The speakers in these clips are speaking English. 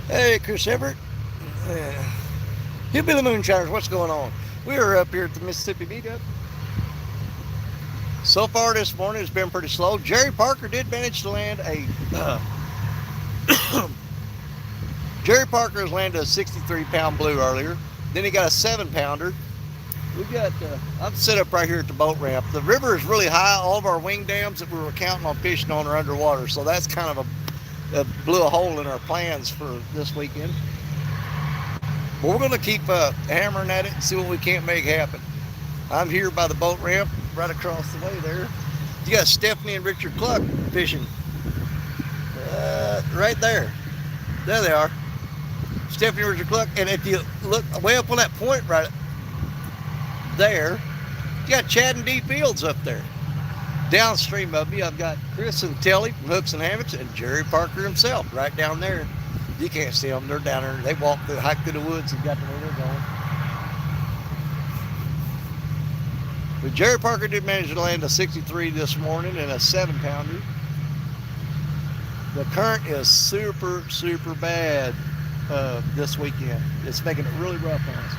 Hey, Chris Everett. Uh, Hillbilly Moonshiners, what's going on? We are up here at the Mississippi meetup. So far this morning, it's been pretty slow. Jerry Parker did manage to land a. Jerry Parker has landed a 63-pound blue earlier. Then he got a 7-pounder. We got. I'm set up right here at the boat ramp. The river is really high. All of our wing dams that we were counting on fishing on are underwater, so that's kind of a blew a hole in our plans for this weekend. But we're going to keep hammering at it and see what we can't make happen. I'm here by the boat ramp right across the way there. You got Stephanie and Richard Cluck fishing right there. There they are. Stephanie and Richard Cluck. And if you look way up on that point right there, you got Chad and D Fields up there. Downstream of me, I've got Chris and Telly from Hooks and Hammocks and Jerry Parker himself right down there. You can't see them. They're down there. They walk through, hike through the woods and got to where they're going. But Jerry Parker did manage to land a 63 this morning and a 7-pounder. The current is super, super bad this weekend. It's making it really rough on us.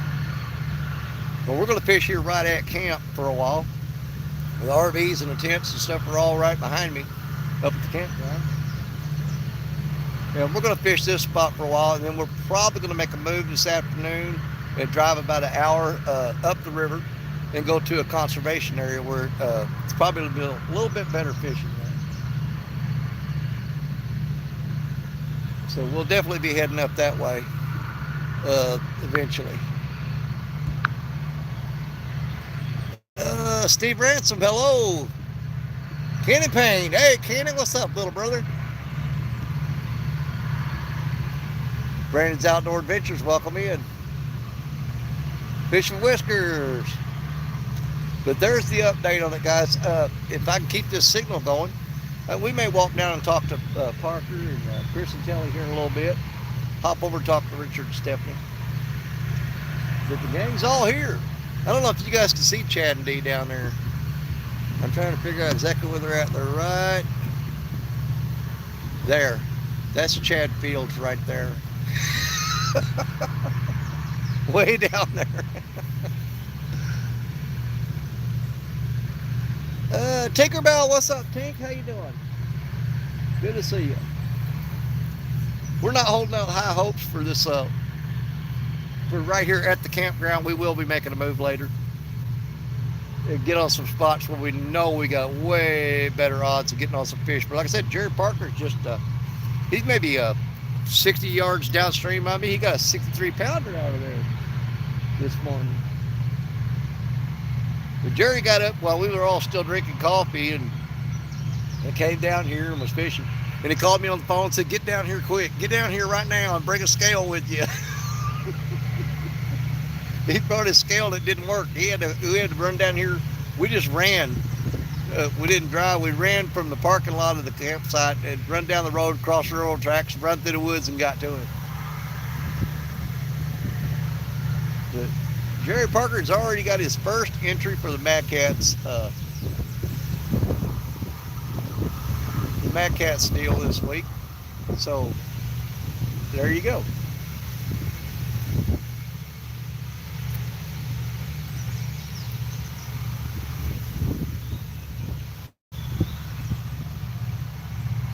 But we're going to fish here right at camp for a while. The RVs and the tents and stuff are all right behind me up at the campground. And we're going to fish this spot for a while, and then we're probably going to make a move this afternoon and drive about an hour up the river and go to a conservation area where it's probably going to be a little bit better fishing there. So we'll definitely be heading up that way eventually. Steve Ransom, hello. Kenny Payne, hey Kenny, what's up, little brother? Brandon's Outdoor Adventures, welcome in. Fish and Whiskers. But there's the update on it, guys. If I can keep this signal going, we may walk down and talk to Parker and Chris and Kelly here in a little bit. Hop over and talk to Richard and Stephanie. But the gang's all here. I don't know if you guys can see Chad and D down there. I'm trying to figure out exactly where they're at. They're right there. That's Chad Fields right there. Way down there. Tinkerbell, what's up, Tink? How you doing? Good to see you. We're not holding out high hopes for this. For right here at the campground. We will be making a move later. And get on some spots where we know we got way better odds of getting on some fish. But like I said, Jerry Parker's just he's maybe 60 yards downstream of me. He got a 63-pounder out of there this morning. But Jerry got up while we were all still drinking coffee and came down here and was fishing. And he called me on the phone and said, "Get down here quick. Get down here right now and bring a scale with you." He brought his scale that didn't work. We had to run down here. We just ran. We didn't drive. We ran from the parking lot of the campsite and run down the road, cross the railroad tracks, run through the woods, and got to it. But Jerry Parker's already got his first entry for the Mad Cats. The Mad Cats deal this week. So there you go.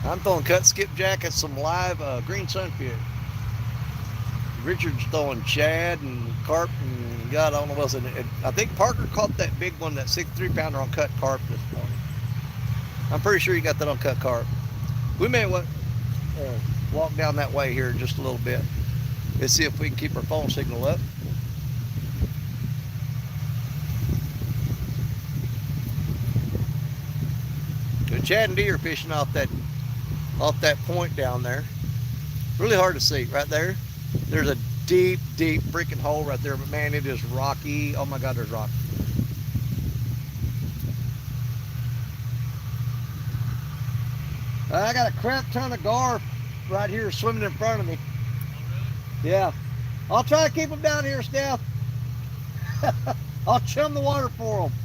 I'm throwing cut skipjack at some live green sunfish. Richard's throwing shad and carp and God, I don't know what else. And I think Parker caught that big one, that 63-pounder on cut carp this morning. I'm pretty sure he got that on cut carp. We may walk down that way here in just a little bit. Let's see if we can keep our phone signal up. The Chad and D are fishing off that point down there. Really hard to see right there. There's a deep freaking hole right there, but man, it is rocky. Oh my God, there's rock. I got a crap ton of gar right here swimming in front of me. Yeah, I'll try to keep them down here, Steph. I'll chum the water for them.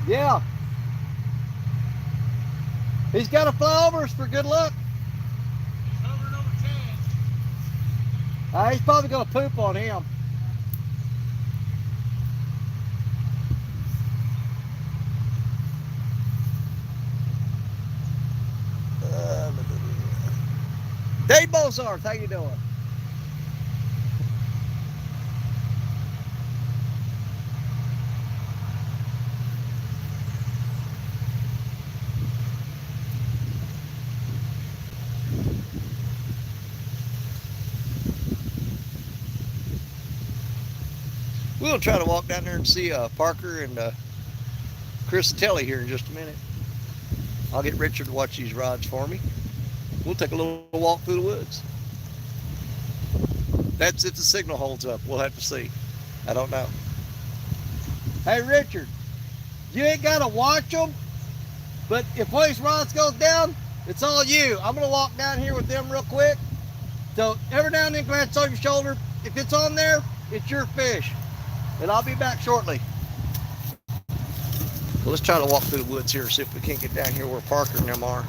Yeah, He's got to fly over us for good luck. Over and over chance. He's probably going to poop on him. Dave Bozarth, how you doing? We'll try to walk down there and see Parker and Chris Telly here in just a minute. I'll get Richard to watch these rods for me. We'll take a little walk through the woods. That's if the signal holds up. We'll have to see. I don't know. Hey, Richard, you ain't got to watch them, but if one of these rods goes down, it's all you. I'm going to walk down here with them real quick. So every now and then glance over your shoulder. If it's on there, it's your fish. And I'll be back shortly. Well, let's try to walk through the woods here and see if we can't get down here where Parker and them are.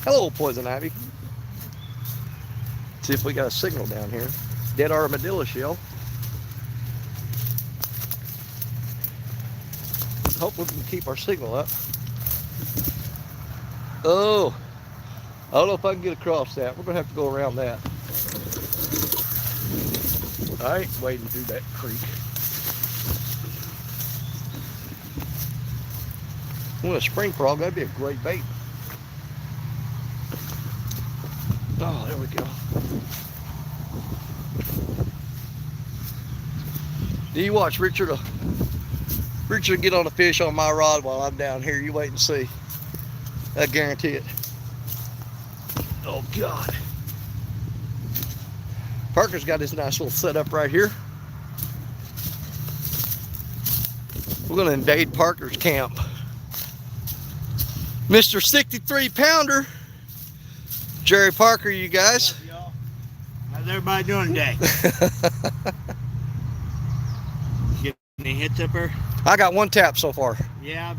Hello, poison ivy. See if we got a signal down here. Dead armadillo shell. Hopefully we can keep our signal up. Oh, I don't know if I can get across that. We're going to have to go around that. I ain't wading through that creek. Well, a spring frog, that'd be a great bait. Oh, there we go. Do you watch Richard? Richard get on a fish on my rod while I'm down here. You wait and see. I guarantee it. Oh, God. Parker's got his nice little setup right here. We're going to invade Parker's camp. Mr. 63-pounder, Jerry Parker, you guys. What's up, y'all? How's everybody doing today? Get any hits up there? I got one tap so far. Yeah,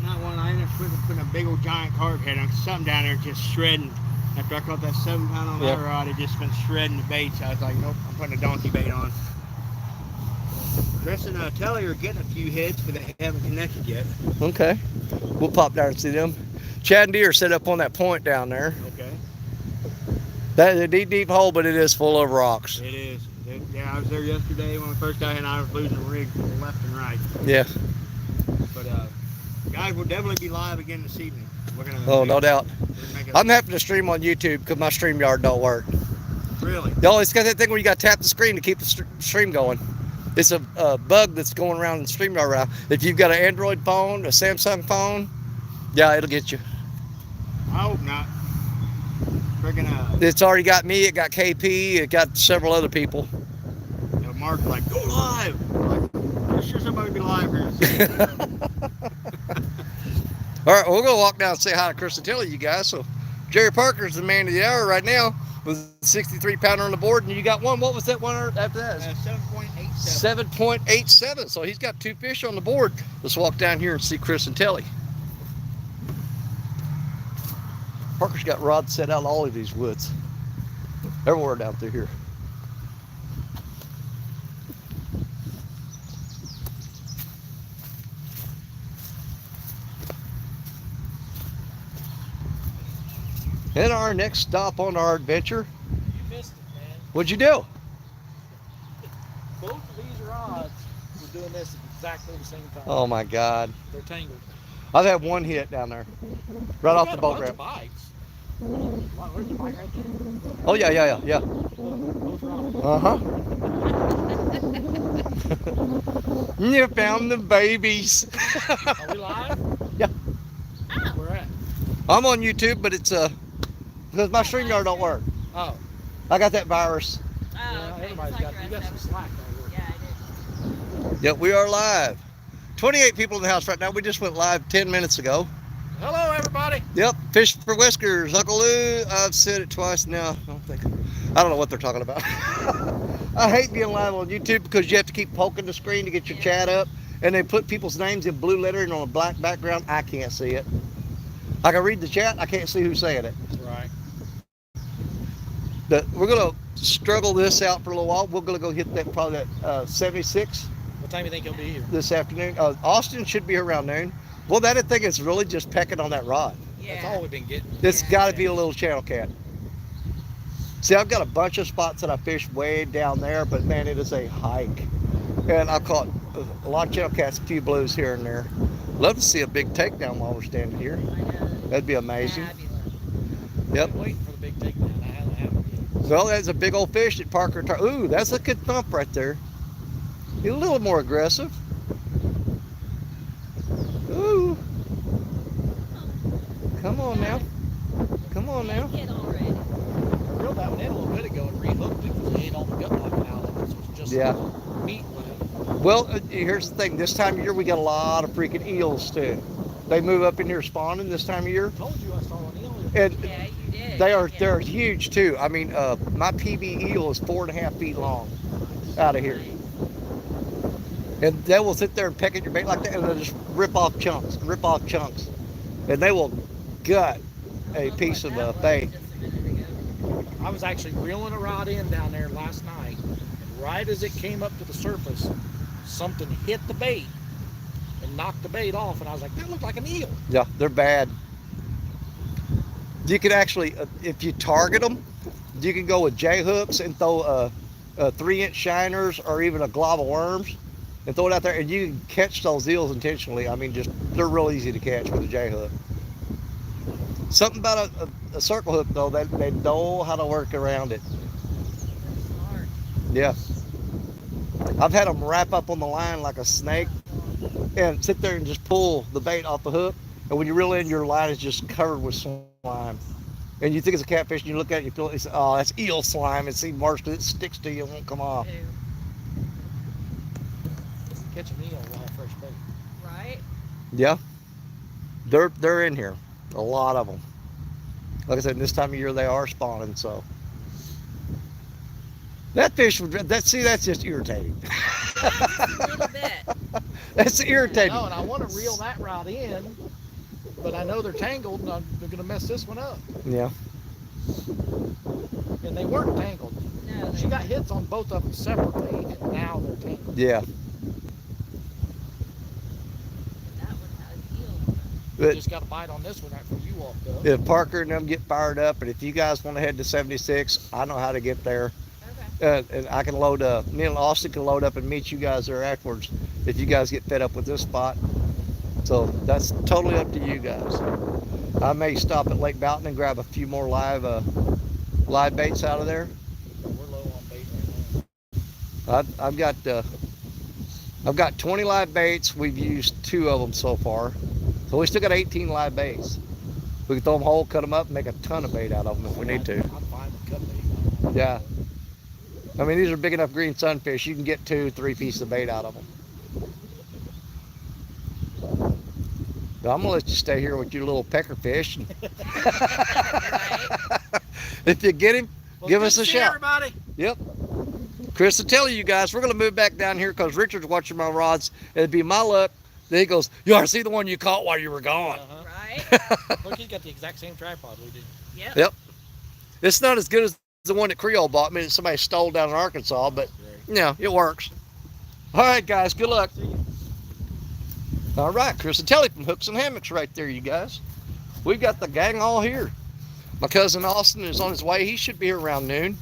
not one. I ended up putting a big old giant carp head on something down there just shredding. After I caught that 7-pound on that rod, it just been shredding the bait. So I was like, nope, I'm putting a donkey bait on. Chris and Telly are getting a few hits, but they haven't connected yet. Okay. We'll pop down and see them. Chad and Deer set up on that point down there. Okay. That is a deep, deep hole, but it is full of rocks. It is. Yeah, I was there yesterday when we first got in. I was losing the rig left and right. Yeah. But guys, we'll definitely be live again this evening. We're gonna. Oh, no doubt. Make I'm having to stream on YouTube because my StreamYard don't work. Really? No, it's got that thing where you got to tap the screen to keep the stream going. It's a bug that's going around in StreamYard right now. If you've got an Android phone, a Samsung phone, yeah, it'll get you. I hope not. Freaking It's already got me, it got KP, it got several other people. Mark like, go live. I'm like, there's sure somebody be live here. All right, we're gonna walk down and say hi to Chris and Tilly, you guys. So Jerry Parker's the man of the hour right now with a 63-pounder on the board, and you got one. What was that one after that? 7.87. 7.87. So he's got 2 fish on the board. Let's walk down here and see Chris and Telly. Parker's got rods set out all of these woods. Everywhere down through here. And our next stop on our adventure. You missed it, man. What'd you do? Both of these rods were doing this at exactly the same time. Oh my God. They're tangled. I've had one hit down there. Right off the boat ramp. Bites. Where's the bite right there? Oh yeah. Both rods. Uh-huh. You found the babies. Are we live? Yeah. Where at? I'm on YouTube, but it's because my StreamYard don't work. Oh. I got that virus. Oh, Yeah, okay. everybody's got, you got some slack right here. Yeah, I did. Yep, we are live. 28 people in the house right now. We just went live 10 minutes ago. Hello, everybody. Yep, Fish for Whiskers, Uncle Lou. I've said it twice now. I don't know what they're talking about. I hate being live on YouTube because you have to keep poking the screen to get your chat up, and they put people's names in blue lettering on a black background. I can't see it. I can read the chat. I can't see who's saying it. Right. But we're gonna struggle this out for a little while. We're gonna go hit that probably that 76 What time do you think he'll be here? this afternoon. Austin should be around noon. Well, that thing is really just pecking on that rod. That's all we've been getting. It's got to be a little channel cat. See, I've got a bunch of spots that I fished way down there, but man, it is a hike. And I caught a lot of channel cats, a few blues here and there. Love to see a big takedown while we're standing here. That'd be amazing. Yep. I'm waiting for the big takedown. I haven't happened yet. Well, that's a big old fish that Parker. Ooh, that's a good thump right there. He's a little more aggressive. Ooh. Come on now. Come on now. I reeled that one in a little bit ago and rehooked it because he ate all the gut pocket out of it. So it's just meat with it. Well, here's the thing. This time of year, we got a lot of freaking eels too. They move up in here spawning this time of year. I told you I saw an eel. And Yeah, you did. they're huge too. I mean, my PB eel is 4.5 feet long out of here. And they will sit there and peck at your bait like that, and they'll just rip off chunks. And they will gut a piece of bait. I was actually reeling a rod in down there last night, and right as it came up to the surface, something hit the bait and knocked the bait off, and I was like, that looked like an eel. Yeah, they're bad. You can actually, if you target them, you can go with J hooks and throw 3-inch shiners or even a glob of worms and throw it out there, and you can catch those eels intentionally. I mean, they're real easy to catch with a J hook. Something about a circle hook though, they know how to work around it. Yeah. I've had them wrap up on the line like a snake and sit there and just pull the bait off the hook. And when you reel in, your line is just covered with slime. And you think it's a catfish, and you look at it, you feel it's, oh, that's eel slime. It's even worse because it sticks to you and won't come off. Catch an eel while fresh bait. Right? Yeah. They're in here. A lot of them. Like I said, this time of year they are spawning, so. That fish, that's just irritating. A little bit. That's irritating. No, and I want to reel that rod in, but I know they're tangled, and they're going to mess this one up. Yeah. And they weren't tangled. No, She got hits on both of them separately, and now they're tangled. Yeah. that one has eel. But Just got a bite on this one after you walked up. if Parker and them get fired up, and if you guys want to head to 76, I know how to get there. Okay. And I can load me and Austin can load up and meet you guys there afterwards if you guys get fed up with this spot. So that's totally up to you guys. I may stop at Lake Boughton and grab a few more live baits out of there. We're low on bait right now. I've got 20 live baits. We've used 2 of them so far, so we still got 18 live baits. We can throw them whole, cut them up, and make a ton of bait out of them if we need to. I'm fine with cut bait. Yeah. I mean, these are big enough green sunfish. You can get 2-3 pieces of bait out of them. But I'm gonna let you stay here with your little pecker fish. If you get him, Well, give good us to a see shout. everybody. Yep. Chris will tell you guys, we're gonna move back down here because Richard's watching my rods. It'd be my luck. Then he goes, you ought to see the one you caught while you were gone. Right? Look, he's got the exact same tripod we did. Yep. Yep. It's not as good as the one that Creole bought me that somebody stole down in Arkansas, but yeah, it works. All right, guys, good luck. See you. All right, Chris and Telly from Hooks and Hammocks right there, you guys. We've got the gang all here. My cousin Austin is on his way. He should be here around noon.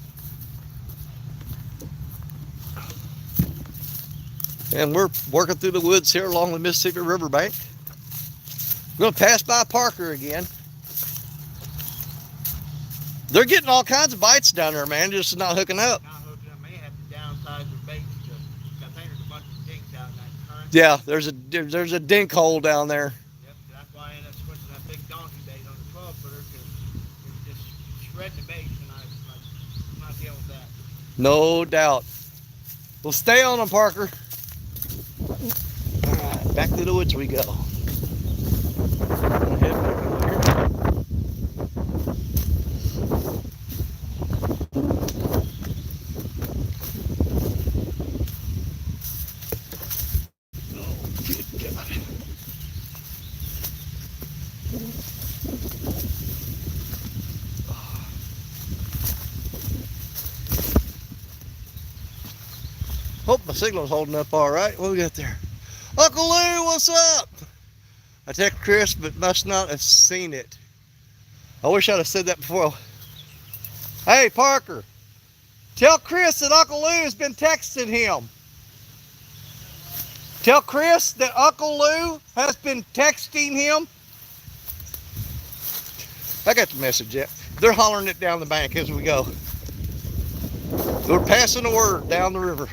And we're working through the woods here along the Mississippi Riverbank. We're going to pass by Parker again. They're getting all kinds of bites down there, man, just not hooking up. Not hooking up. May have to downsize their baits because I think there's a bunch of dinks out in that current. Yeah, there's a dink hole down there. Yep, that's why I ended up switching that big donkey bait on the 12 footer because it's just shredding the bait and I'm not dealing with that. No doubt. Well, stay on them, Parker. All right, back to the woods we go. Good God. Hope my signal's holding up all right. What we got there? Uncle Lou, what's up? I text Chris, but must not have seen it. I wish I'd have said that before. Hey, Parker, tell Chris that Uncle Lou has been texting him. Tell Chris that Uncle Lou has been texting him. I got the message yet. They're hollering it down the bank as we go. They're passing the word down the river.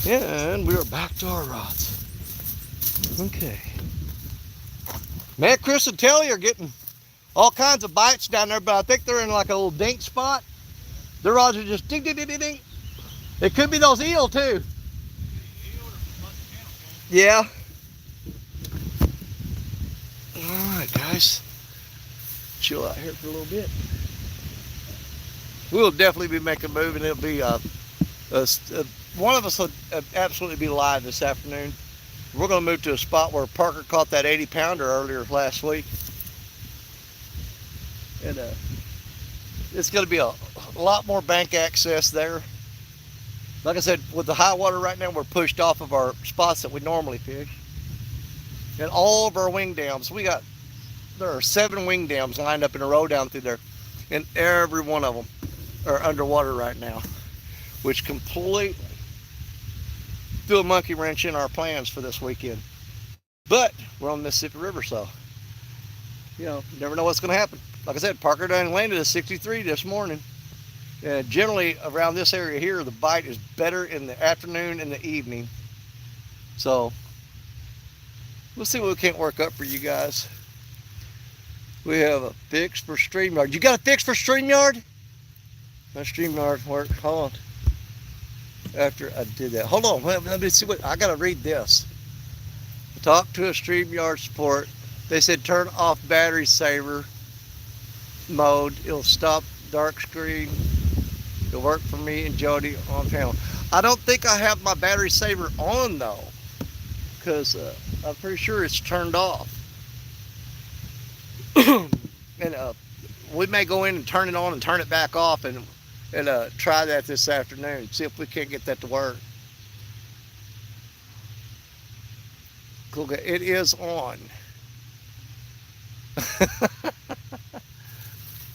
And we are back to our rods. Okay. Man, Chris and Telly are getting all kinds of bites down there, but I think they're in like a little dink spot. Their rods are just ding, ding, ding, ding, ding. It could be those eel too. Yeah. All right, guys. Chill out here for a little bit. We'll definitely be making a move, and it'll be one of us will absolutely be live this afternoon. We're going to move to a spot where Parker caught that 80 pounder earlier last week. And it's going to be a lot more bank access there. Like I said, with the high water right now, we're pushed off of our spots that we normally fish. And all of our wing dams, there are 7 wing dams lined up in a row down through there. And every one of them are underwater right now, which completely threw a monkey wrench in our plans for this weekend. But we're on the Mississippi River, so you never know what's going to happen. Like I said, Parker done landed a 63 this morning. Generally around this area here, the bite is better in the afternoon and the evening. So we'll see what we can't work up for you guys. We have a fix for StreamYard. You got a fix for StreamYard? My StreamYard work. Hold on. After I did that. Hold on. Let me see what I gotta read this. Talk to a StreamYard support. They said turn off battery saver mode. It'll stop dark screen. It'll work for me and Jody on panel. I don't think I have my battery saver on though, because I'm pretty sure it's turned off. And we may go in and turn it on and turn it back off and try that this afternoon. See if we can't get that to work. Cool. It is on.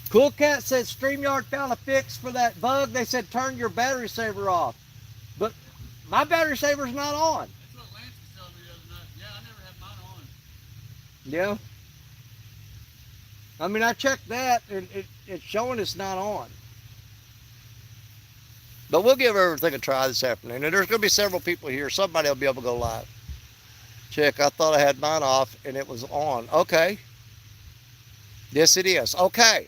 Cool Cat says StreamYard found a fix for that bug. They said turn your battery saver off. But my battery saver's not on. That's what Lance was telling me the other night. Yeah, I never had mine on. Yeah. I mean, I checked that and it's showing it's not on. But we'll give everything a try this afternoon. And there's going to be several people here. Somebody will be able to go live. Check, I thought I had mine off and it was on. Okay. Yes, it is. Okay.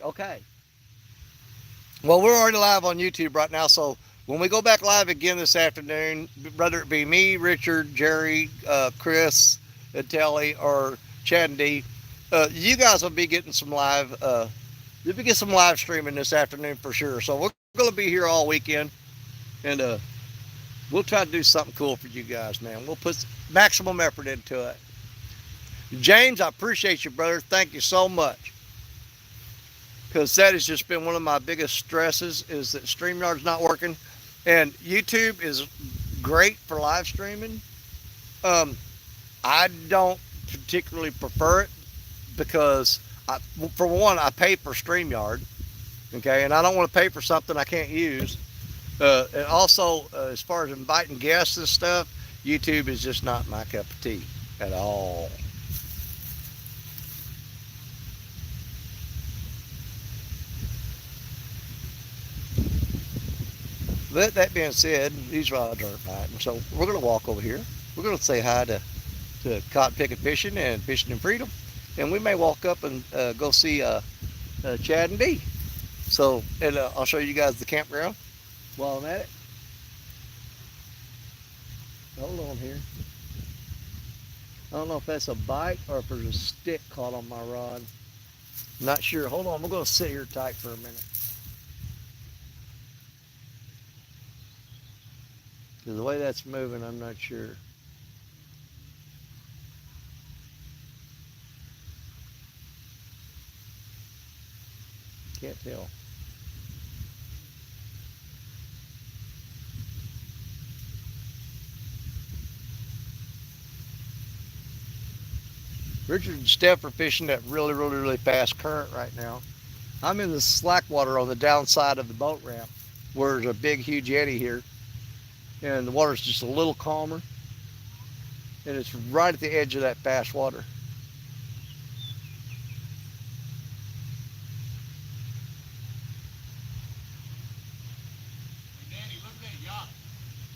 Well, we're already live on YouTube right now. So when we go back live again this afternoon, whether it be me, Richard, Jerry, Chris, and Telly, or Chad and D, you guys will be getting some live, you'll be getting some live streaming this afternoon for sure. So we're going to be here all weekend. And we'll try to do something cool for you guys, man. We'll put maximum effort into it. James, I appreciate you, brother. Thank you so much. Because that has just been one of my biggest stresses, is that StreamYard's not working. And YouTube is great for live streaming. I don't particularly prefer it because, for one, I pay for StreamYard. Okay, and I don't want to pay for something I can't use. And also, as far as inviting guests and stuff, YouTube is just not my cup of tea at all. But that being said, these rods aren't biting, so we're going to walk over here. We're going to say hi to Cotton Picking Fishing and Fishing in Freedom, and we may walk up and go see Chad and D. So, and I'll show you guys the campground. while I'm at it. Hold on here. I don't know if that's a bite or if there's a stick caught on my rod. I'm not sure. Hold on, we're going to sit here tight for a minute. Because the way that's moving, I'm not sure. Can't tell. Richard and Steph are fishing that really fast current right now. I'm in the slack water on the downside of the boat ramp where there's a big, huge eddy here. And the water's just a little calmer. And it's right at the edge of that fast water. Hey, Danny, look at that yacht.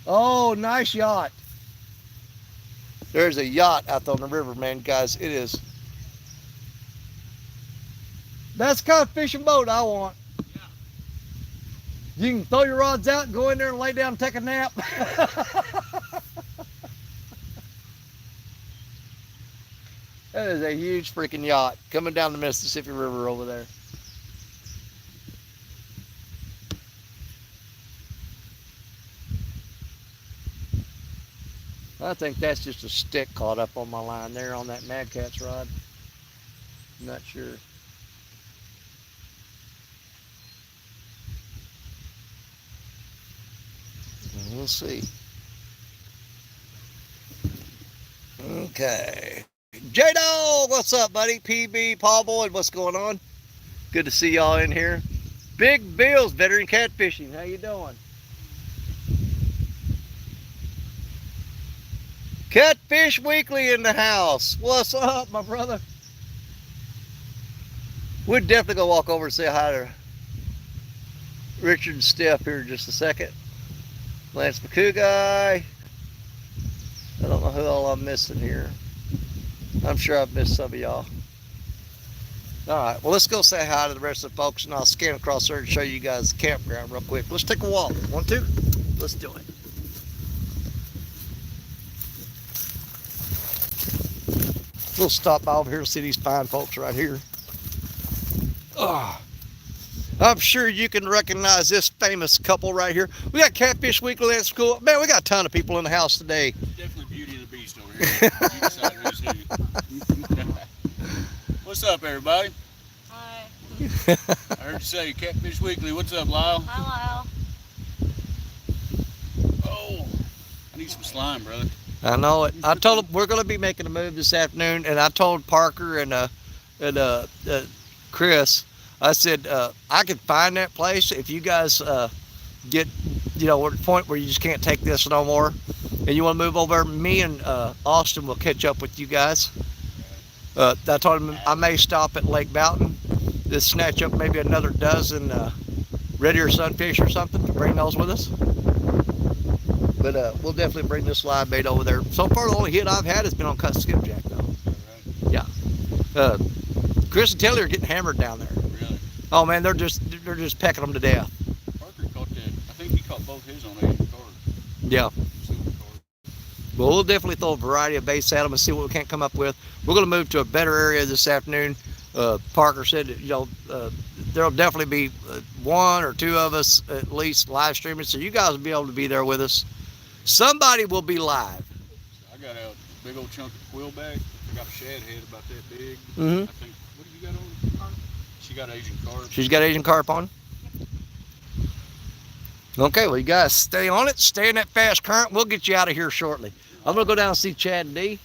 Oh, nice yacht. There's a yacht out on the river, man, guys. It is. That's the kind of fishing boat I want. Yeah. You can throw your rods out, go in there and lay down and take a nap. That is a huge freaking yacht coming down the Mississippi River over there. I think that's just a stick caught up on my line there on that Mad Cat's rod. I'm not sure. We'll see. Okay. J-Dog, what's up, buddy? PB, Paul Boyd, what's going on? Good to see y'all in here. Big Bill's Veteran Catfishing. How you doing? Catfish Weekly in the house. What's up, my brother? We're definitely gonna walk over and say hi to Richard and Steph here in just a second. Lance McCoo guy. I don't know who all I'm missing here. I'm sure I've missed some of y'all. Alright, well, let's go say hi to the rest of the folks and I'll scan across there and show you guys the campground real quick. Let's take a walk. 1, 2. Let's do it. We'll stop by over here and see these fine folks right here. Oh, I'm sure you can recognize this famous couple right here. We got Catfish Weekly at school. Man, we got a ton of people in the house today. Definitely Beauty and the Beast over here. You decide who's who. What's up, everybody? Hi. I heard you say Catfish Weekly. What's up, Lyle? Hi, Lyle. Oh, I need some slime, brother. I know it. I told them we're going to be making a move this afternoon, and I told Parker and Chris, I said, I could find that place if you guys get, you know, at the point where you just can't take this no more, and you want to move over, me and Austin will catch up with you guys. I told him I may stop at Lake Mountain to snatch up maybe another dozen red ear sunfish or something to bring those with us. But we'll definitely bring this live bait over there. So far, the only hit I've had has been on cut skipjack, though. Yeah. Chris and Taylor are getting hammered down there. Really? Oh man, they're just pecking them to death. Parker caught that. I think he caught both his on Asian carp. Yeah. Silver carp. Well, we'll definitely throw a variety of baits at them and see what we can come up with. We're going to move to a better area this afternoon. Parker said, you know, there'll definitely be 1 or 2 of us at least live streaming, so you guys will be able to be there with us. Somebody will be live. I got a big old chunk of quill bag. I got a shad head about that big. Mm-hmm. I think, what have you got on carp? She got Asian carp. She's got Asian carp on. Okay, well, you guys stay on it. Stay in that fast current. We'll get you out of here shortly. I'm going to go down and see Chad and Dee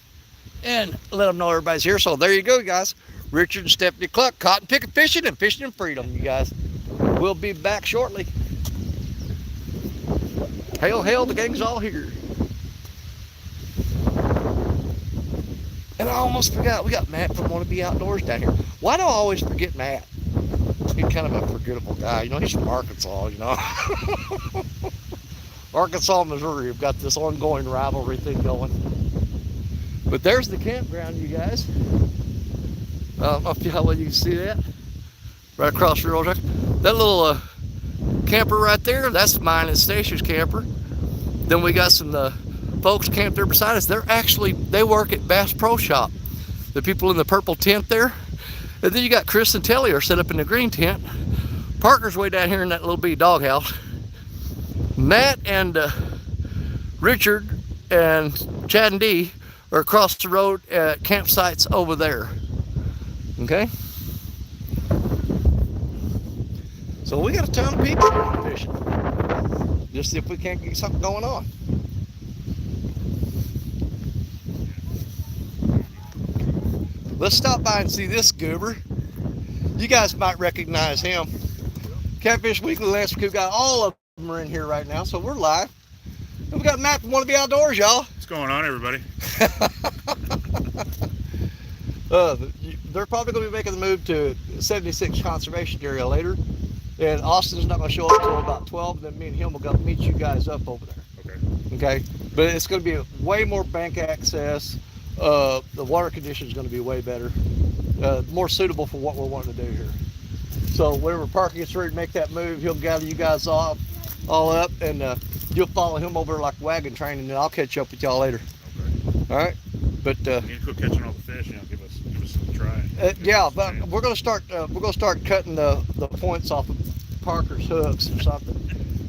and let them know everybody's here. So there you go, guys. Richard and Stephanie Cluck, cotton picking fishing and fishing in freedom, you guys. We'll be back shortly. Hail, hail, the gang's all here. And I almost forgot, we got Matt from Want to Be Outdoors down here. Why do I always forget Matt? He's kind of a forgettable guy. You know, he's from Arkansas, you know. Arkansas and Missouri have got this ongoing rivalry thing going. But there's the campground, you guys. I don't know if you can see that. Right across the road. That little camper right there. That's mine and Stacia's camper. Then we got some folks camped there beside us. They work at Bass Pro Shop. The people in the purple tent there. And then you got Chris and Telly are set up in the green tent. Parker's way down here in that little bitty doghouse. Matt and Richard and Chad and Dee are across the road at campsites over there. Okay? So we got a ton of people fishing. Just see if we can't get something going on. Let's stop by and see this goober. You guys might recognize him. Catfish Weekly Lance Recoup got all of them are in here right now, so we're live. And we got Matt from Wanna Be Outdoors, y'all. What's going on, everybody? They're probably going to be making the move to 76 conservation area later, and Austin's not going to show up until about 12, and then me and him will go meet you guys up over there. Okay, but it's going to be way more bank access. The water condition is going to be way better, more suitable for what we're wanting to do here. So whenever Parker gets ready to make that move, he'll gather you guys all up, and you'll follow him over like wagon train, and then I'll catch up with y'all later. Okay. All right, but You need to quit catching all the fish. Give us a try. yeah, but we're gonna start cutting the points off of Parker's hooks or something.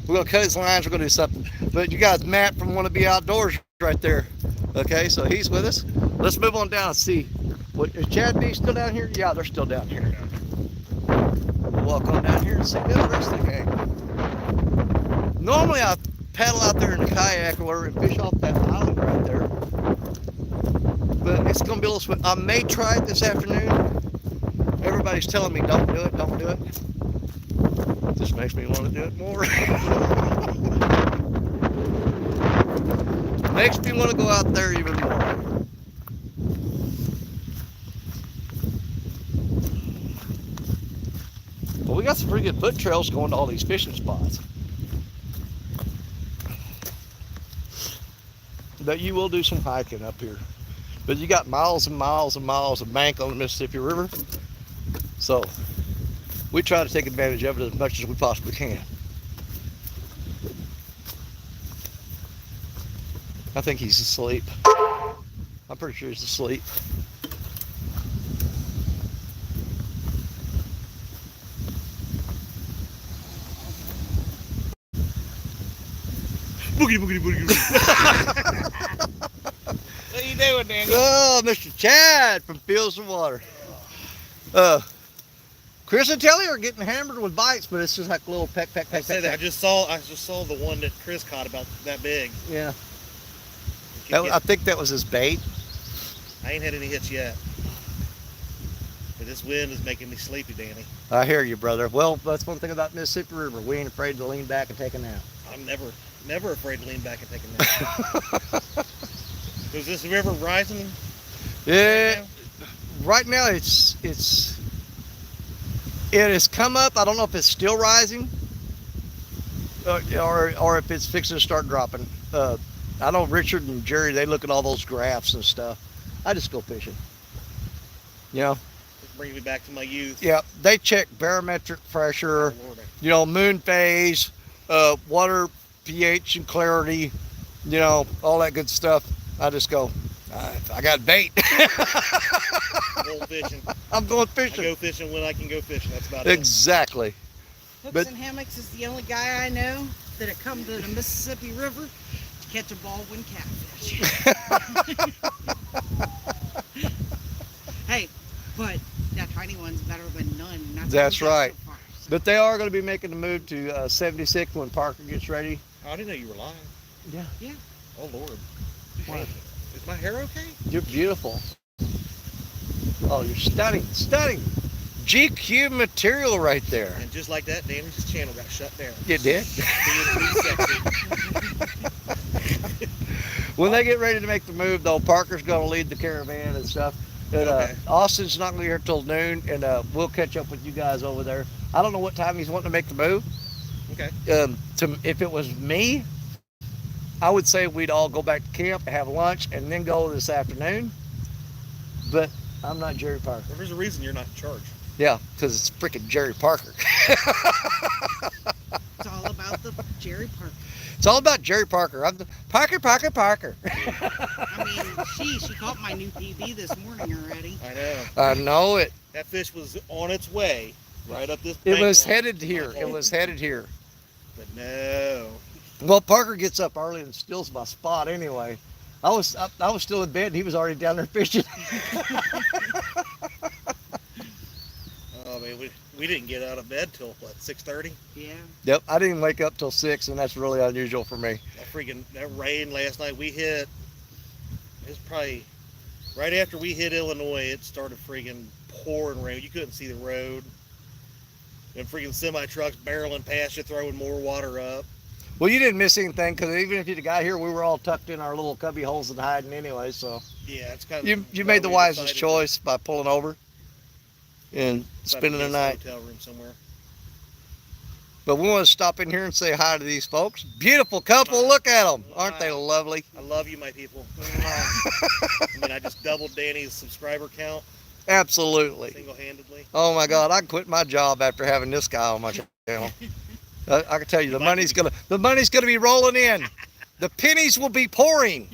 We're gonna cut his lines. We're gonna do something. But you guys, Matt from Wanna Be Outdoors, right there. Okay, so he's with us. Let's move on down and see. Is Chad and Dee still down here? Yeah, they're still down here. We'll walk on down here and see the rest of the game. Normally I paddle out there in the kayak or and fish off that island right there. But it's gonna be a little sweet. I may try it this afternoon. Everybody's telling me don't do it, don't do it. This makes me want to do it more. Makes me want to go out there even more. Well, we got some pretty good foot trails going to all these fishing spots. But you will do some hiking up here. But you got miles and miles and miles of bank on the Mississippi River. So we try to take advantage of it as much as we possibly can. I think he's asleep. I'm pretty sure he's asleep. Boogie, boogie, boogie, boogie. What you doing, Danny? Oh, Mr. Chad from Fields and Water. Chris and Telly are getting hammered with bites, but it's just like a little peck, peck, peck, peck. I just saw the one that Chris caught about that big. Yeah. I think that was his bait. I ain't had any hits yet. But this wind is making me sleepy, Danny. I hear you, brother. Well, that's one thing about Mississippi River. We ain't afraid to lean back and take a nap. I'm never afraid to lean back and take a nap. Is this river rising? Yeah. Right now it has come up. I don't know if it's still rising or if it's fixing to start dropping. I know Richard and Jerry, they look at all those graphs and stuff. I just go fishing. You know? It brings me back to my youth. Yeah, they check barometric pressure, Oh, Lord. you know, moon phase, water pH and clarity, you know, all that good stuff. I just go, I got bait. I'm going fishing. I'm going I fishing. go fishing when I can go fishing. That's about it. Exactly. Hooks But- and Hammocks is the only guy I know that have come to the Mississippi River to catch a baldwin catfish. Hey, but that tiny one's better than none. And That's all we got right. so far, so. But they are going to be making the move to 76 when Parker gets ready. Oh, I didn't know you were lying. Yeah. Yeah. Oh, Lord. What? Hey, is my hair okay? You're beautiful. Oh, you're stunning, stunning. GQ material right there. And just like that, Danny's channel got shut down. It did. Being too sexy. When they get ready to make the move, though, Parker's going to lead the caravan and stuff. And, Okay. Austin's not going to be here till noon, and we'll catch up with you guys over there. I don't know what time he's wanting to make the move. Okay. If it was me, I would say we'd all go back to camp, have lunch, and then go this afternoon. But I'm not Jerry Parker. Well, there's a reason you're not in charge. Yeah, because it's freaking Jerry Parker. It's all about the Jerry Parker. It's all about Jerry Parker. I'm the Parker. I mean, she caught my new PB this morning already. I know. I know it. That fish was on its way right up this It bank was line headed to here. my It hole. was headed here. But no. Well, Parker gets up early and steals my spot anyway. I was still in bed and he was already down there fishing. Oh man, we didn't get out of bed till what, 6:30? Yeah. Yep, I didn't wake up till 6, and that's really unusual for me. That rain last night it was probably right after we hit Illinois, it started freaking pouring rain. You couldn't see the road. And freaking semi trucks barreling past you, throwing more water up. Well, you didn't miss anything because even if you got here, we were all tucked in our little cubby holes and hiding anyway. So Yeah, it's kind of you why made the we wisest decided choice by pulling over and to spending the get us a night. hotel room somewhere. But we want to stop in here and say hi to these folks. Beautiful couple, look at them. Aren't they lovely? I love you, my people. I mean, I just doubled Danny's subscriber count Absolutely. single-handedly. Oh my God, I quit my job after having this guy on my channel. I can tell you, the money's gonna be rolling in. The pennies will be pouring.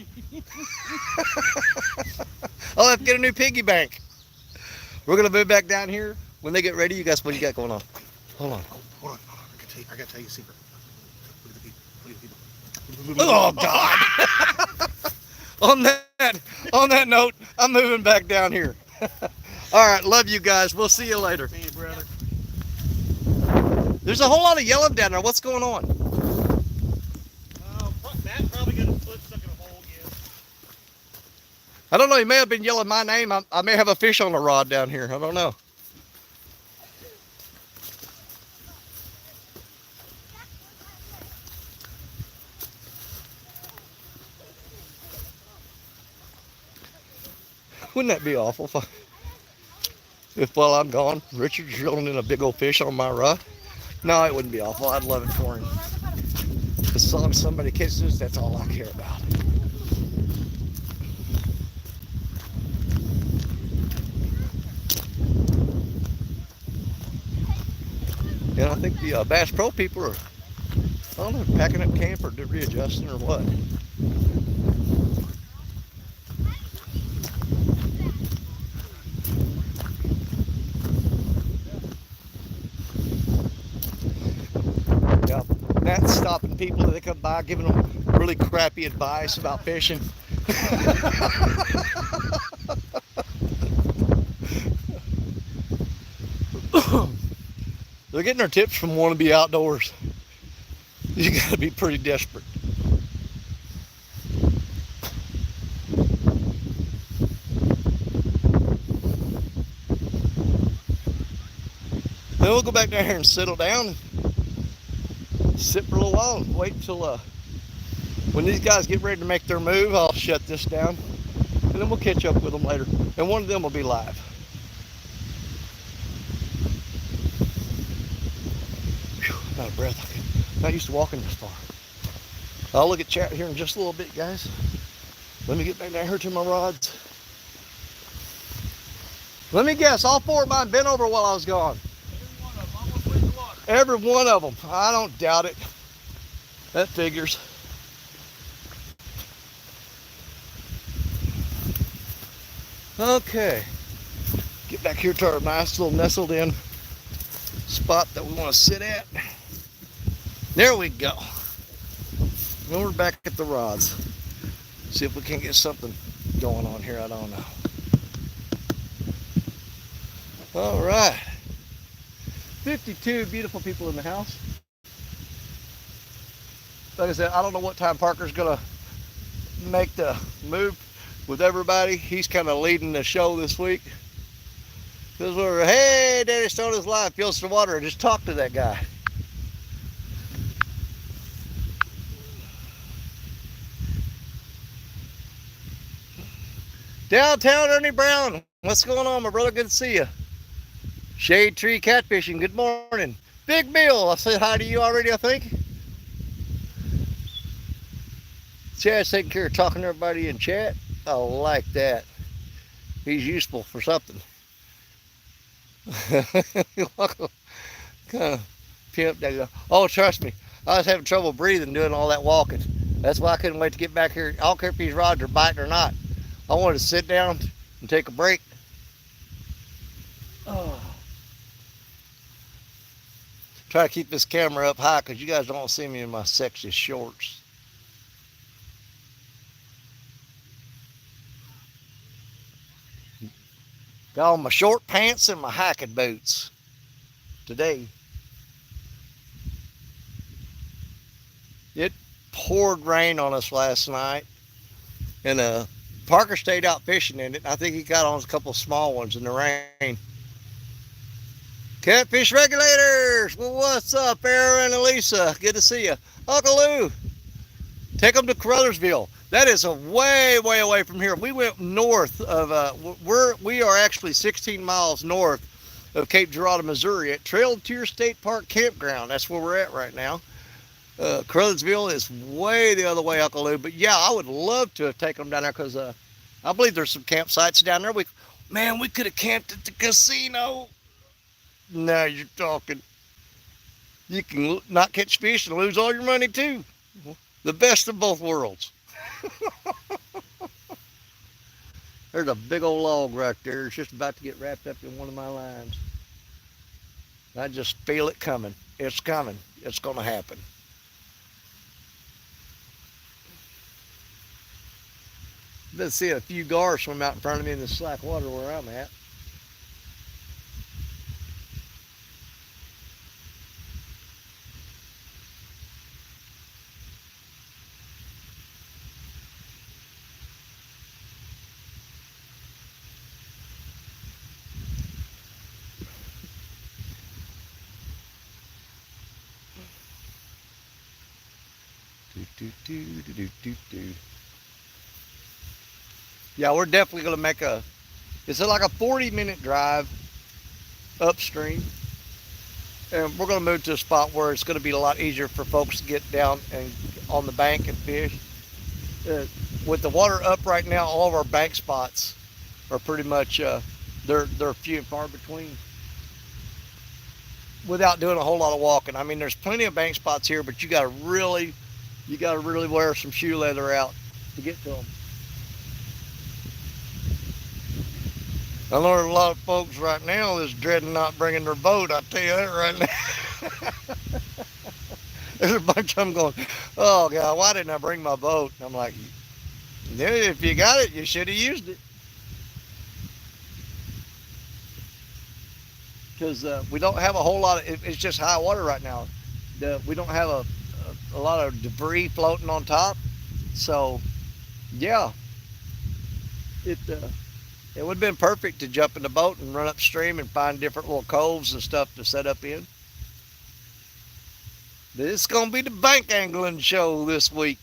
I'll have to get a new piggy bank. We're gonna move back down here. When they get ready, you guys, what you got going on? Hold on. Hold on. I gotta tell you a secret. Look at the people. Oh God. on that note, I'm moving back down here. All right, love you guys. We'll see you later. See you, brother. There's a whole lot of yellow down there. What's going on? Matt probably got his foot stuck in a hole again. I don't know. He may have been yelling my name. I may have a fish on a rod down here. I don't know. Wouldn't that be awful if while I'm gone, Richard's drilling in a big old fish on my rod? No, it wouldn't be awful. I'd love it for him. As long as somebody catches, that's all I care about. And I think the Bass Pro people are, I don't know, packing up camp or readjusting or what. Yeah, Matt's stopping people that come by, giving them really crappy advice about fishing. They're getting their tips from Wannabe Outdoors. You gotta be pretty desperate. Then we'll go back down here and settle down and sit for a little while and wait until when these guys get ready to make their move. I'll shut this down and then we'll catch up with them later, and one of them will be live. Whew, I'm out of breath. I'm not used to walking this far. I'll look at chat here in just a little bit, guys. Let me get back down here to my rods. Let me guess, all four of mine bent over while I was gone. Every one of them. I don't doubt it. That figures. Okay. Get back here to our nice little nestled in spot that we want to sit at. There we go. Now we're back at the rods. See if we can get something going on here. I don't know. All right. 52 beautiful people in the house. Like I said, I don't know what time Parker's gonna make the move with everybody. He's kind of leading the show this week. Because we're, hey, Daddy Stone is live, feels the water, and just talk to that guy. Downtown Ernie Brown, what's going on, my brother? Good to see you. Shade Tree Catfishing, good morning. Big Bill, I said hi to you already, I think. Chad's taking care of talking to everybody in chat. I like that. He's useful for something. Kind of pimp that. Oh, trust me, I was having trouble breathing doing all that walking. That's why I couldn't wait to get back here. I don't care if these rods are biting or not. I wanted to sit down and take a break. Oh. Try to keep this camera up high because you guys don't see me in my sexy shorts. Got on my short pants and my hiking boots today. It poured rain on us last night, and Parker stayed out fishing in it. I think he got on a couple of small ones in the rain. Catfish regulators! Well, what's up, Aaron and Elisa? Good to see you. Uncle Lou, take them to Caruthersville. That is a way away from here. We went north of, we are actually 16 miles north of Cape Girardeau, Missouri at Trail Tier State Park Campground. That's where we're at right now. Caruthersville is way the other way, Uncle Lou. But yeah, I would love to have taken them down there because I believe there's some campsites down there. Man, we could have camped at the casino. Now you're talking. You can not catch fish and lose all your money too. The best of both worlds. There's a big old log right there. It's just about to get wrapped up in one of my lines. I just feel it coming. It's coming. It's going to happen. Been seeing a few gars swim out in front of me in the slack water where I'm at. Yeah, we're definitely going to make it's like a 40-minute drive upstream. And we're going to move to a spot where it's going to be a lot easier for folks to get down and on the bank and fish. With the water up right now, all of our bank spots are pretty much, they're few and far between without doing a whole lot of walking. I mean, there's plenty of bank spots here, but you got to really wear some shoe leather out to get to them. I know there's a lot of folks right now that's dreading not bringing their boat. I tell you that right now. There's a bunch of them going, oh God, why didn't I bring my boat? And I'm like, yeah, if you got it, you should have used it. Because we don't have a whole lot of, it's just high water right now. We don't have a lot of debris floating on top. So, yeah, it would have been perfect to jump in the boat and run upstream and find different little coves and stuff to set up in. This is going to be the bank angling show this week.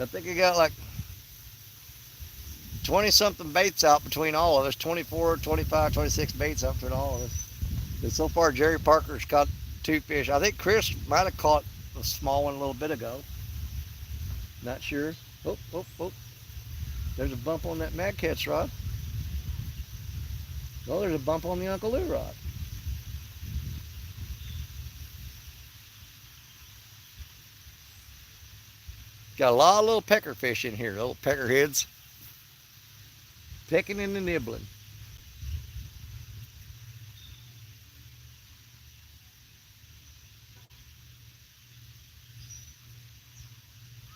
I think I got like 20-something baits out between all of us. 24, 25, 26 baits out between all of us. And so far, Jerry Parker's caught 2 fish. I think Chris might have caught a small one a little bit ago. Not sure. Oh. There's a bump on that Mad Cat's rod. Well, there's a bump on the Uncle Lou rod. Got a lot of little pecker fish in here, little pecker heads. Pecking and nibbling.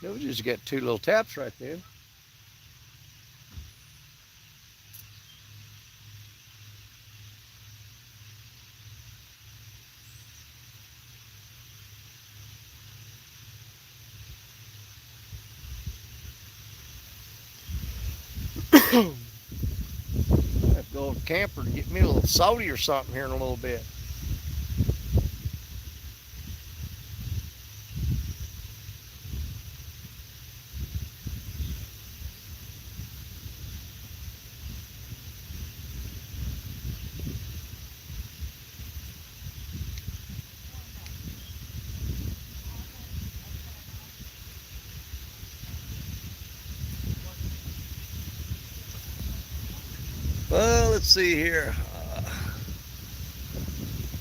We just got 2 little taps right there. I have to go to the camper to get me a little soda or something here in a little bit. Well, let's see here.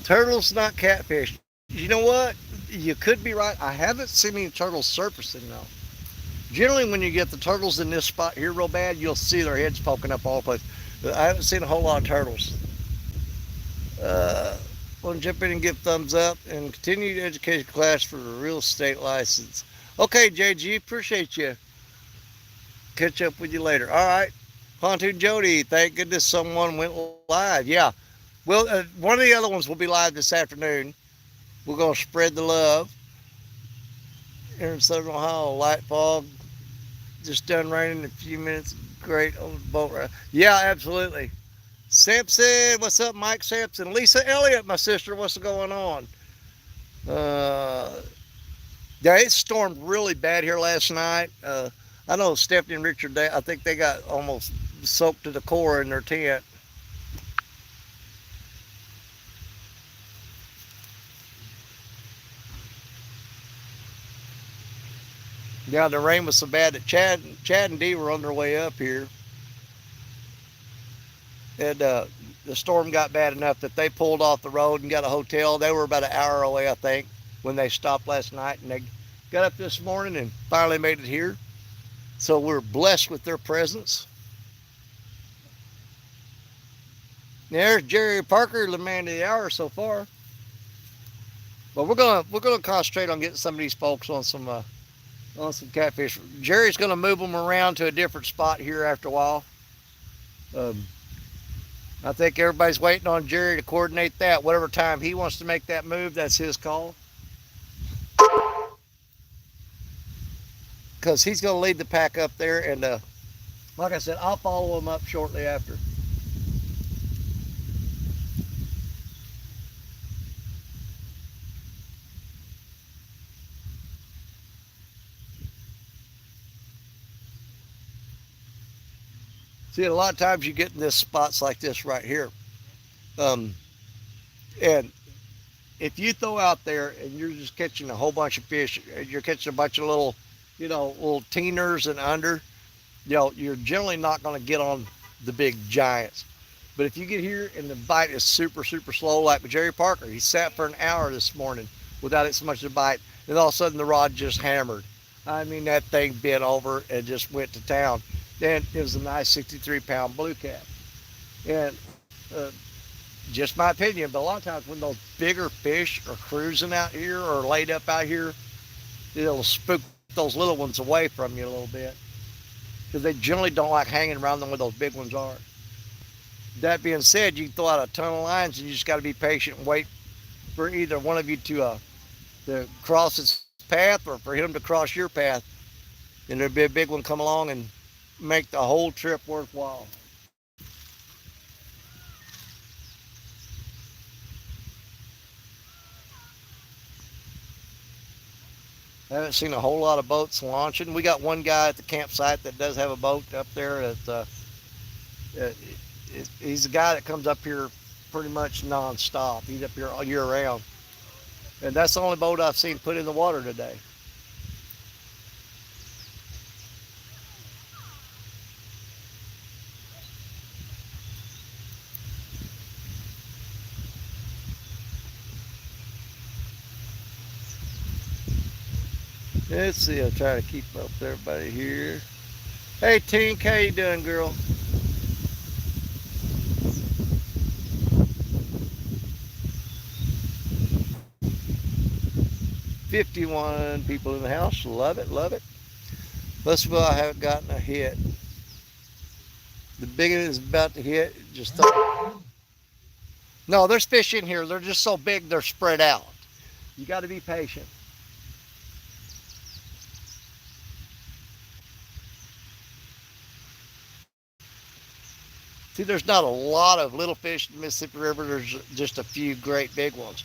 Turtles, not catfish. You know what? You could be right. I haven't seen any turtles surfacing though. Generally, when you get the turtles in this spot here real bad, you'll see their heads poking up all the place. But I haven't seen a whole lot of turtles. Uh, Want to jump in and give thumbs up and continue education class for a real estate license. Okay, JG, appreciate you. Catch up with you later. All right. Pontoon Jody, thank goodness someone went live. Yeah. Well, one of the other ones will be live this afternoon. We're going to spread the love. Here in Southern Ohio, light fog, just done raining in a few minutes. Great on the boat ride. Yeah, absolutely. Sampson, what's up, Mike Sampson? Lisa Elliott, my sister, what's going on? Uh, yeah, it stormed really bad here last night. I know Stephanie and Richard, I think they got almost soaked to the core in their tent. Yeah, the rain was so bad that Chad and Dee were on their way up here. And the storm got bad enough that they pulled off the road and got a hotel. They were about an hour away, I think, when they stopped last night. And they got up this morning and finally made it here. So we're blessed with their presence. There's Jerry Parker, the man of the hour so far. But we're gonna concentrate on getting some of these folks on some catfish. Jerry's gonna move them around to a different spot here after a while. I think everybody's waiting on Jerry to coordinate that. Whatever time he wants to make that move, that's his call. Because he's going to lead the pack up there. And like I said, I'll follow him up shortly after. See, a lot of times you get in this spots like this right here. And if you throw out there and you're just catching a whole bunch of fish, you're catching a bunch of little, little teeners and under, you're generally not going to get on the big giants. But if you get here and the bite is super, super slow, like with Jerry Parker, he sat for an hour this morning without it so much as a bite, and all of a sudden the rod just hammered. I mean, that thing bent over and just went to town. Then it was a nice 63-pound blue cat. And just my opinion, but a lot of times when those bigger fish are cruising out here or laid up out here, it'll spook those little ones away from you a little bit, because they generally don't like hanging around them where those big ones are. That being said, you can throw out a ton of lines and you just got to be patient and wait for either one of you to cross its path or for him to cross your path, and there'll be a big one come along and make the whole trip worthwhile. I haven't seen a whole lot of boats launching. We got one guy at the campsite that does have a boat up there. He's the guy that comes up here pretty much non-stop. He's up here all year round. And that's the only boat I've seen put in the water today. Let's see, I'll try to keep up with everybody here. Hey Tink, how you doing, girl? $51 people in the house. Love it, love it. Most I haven't gotten a hit. The big one is about to hit. Just thought. No, there's fish in here. They're just so big, they're spread out. You got to be patient. See, there's not a lot of little fish in the Mississippi River. There's just a few great big ones.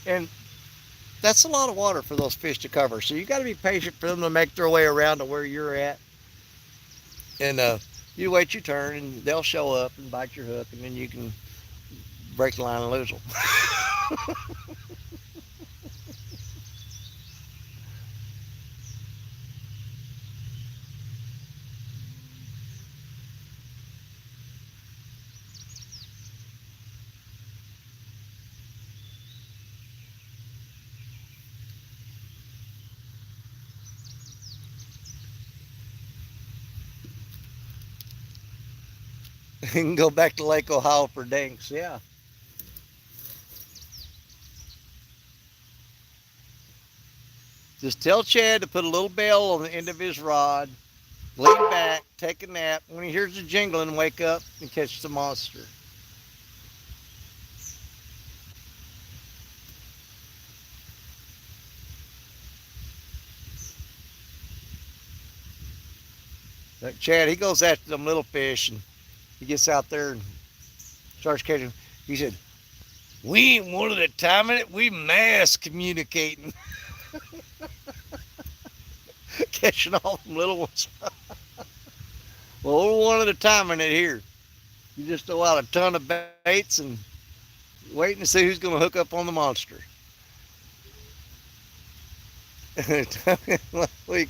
And that's a lot of water for those fish to cover. So you got to be patient for them to make their way around to where you're at. And you wait your turn and they'll show up and bite your hook, and then you can break the line and lose them. can go back to Lake Ohio for dinks. Yeah. Just tell Chad to put a little bell on the end of his rod, lean back, take a nap. When he hears the jingling, wake up and catch the monster. Like Chad, he goes after them little fish and he gets out there and starts catching. He said, "We ain't one at a time in it. We mass communicating, catching all them little ones." Well, we're one at a time in it here. You just throw out a ton of baits and waiting to see who's going to hook up on the monster. Week,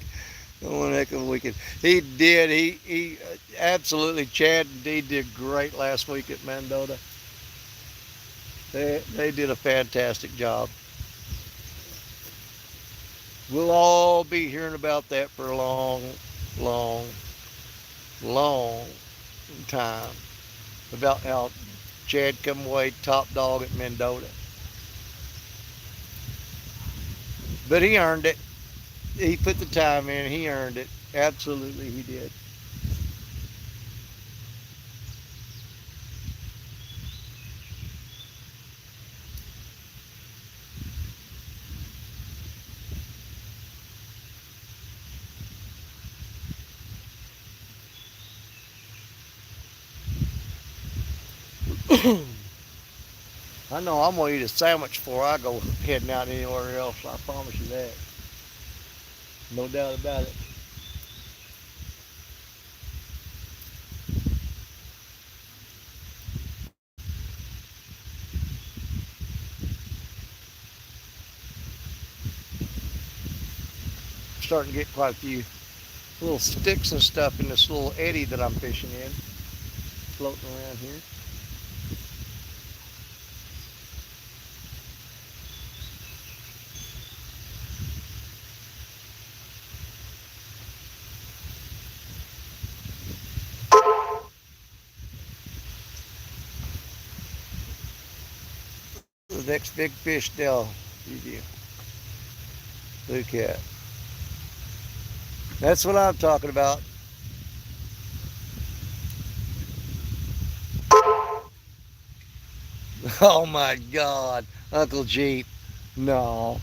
one heck of a weekend. He did. He absolutely. Chad and Dee did great last week at Mendota. They did a fantastic job. We'll all be hearing about that for a long, long, long time. About how Chad come away top dog at Mendota. But he earned it. He put the time in. He earned it. Absolutely, he did. I know I'm gonna eat a sandwich before I go heading out anywhere else. I promise you that. No doubt about it. Starting to get quite a few little sticks and stuff in this little eddy that I'm fishing in, floating around here. The next big fish Dell, look at. That's what I'm talking about. Oh my God, Uncle Jeep. No.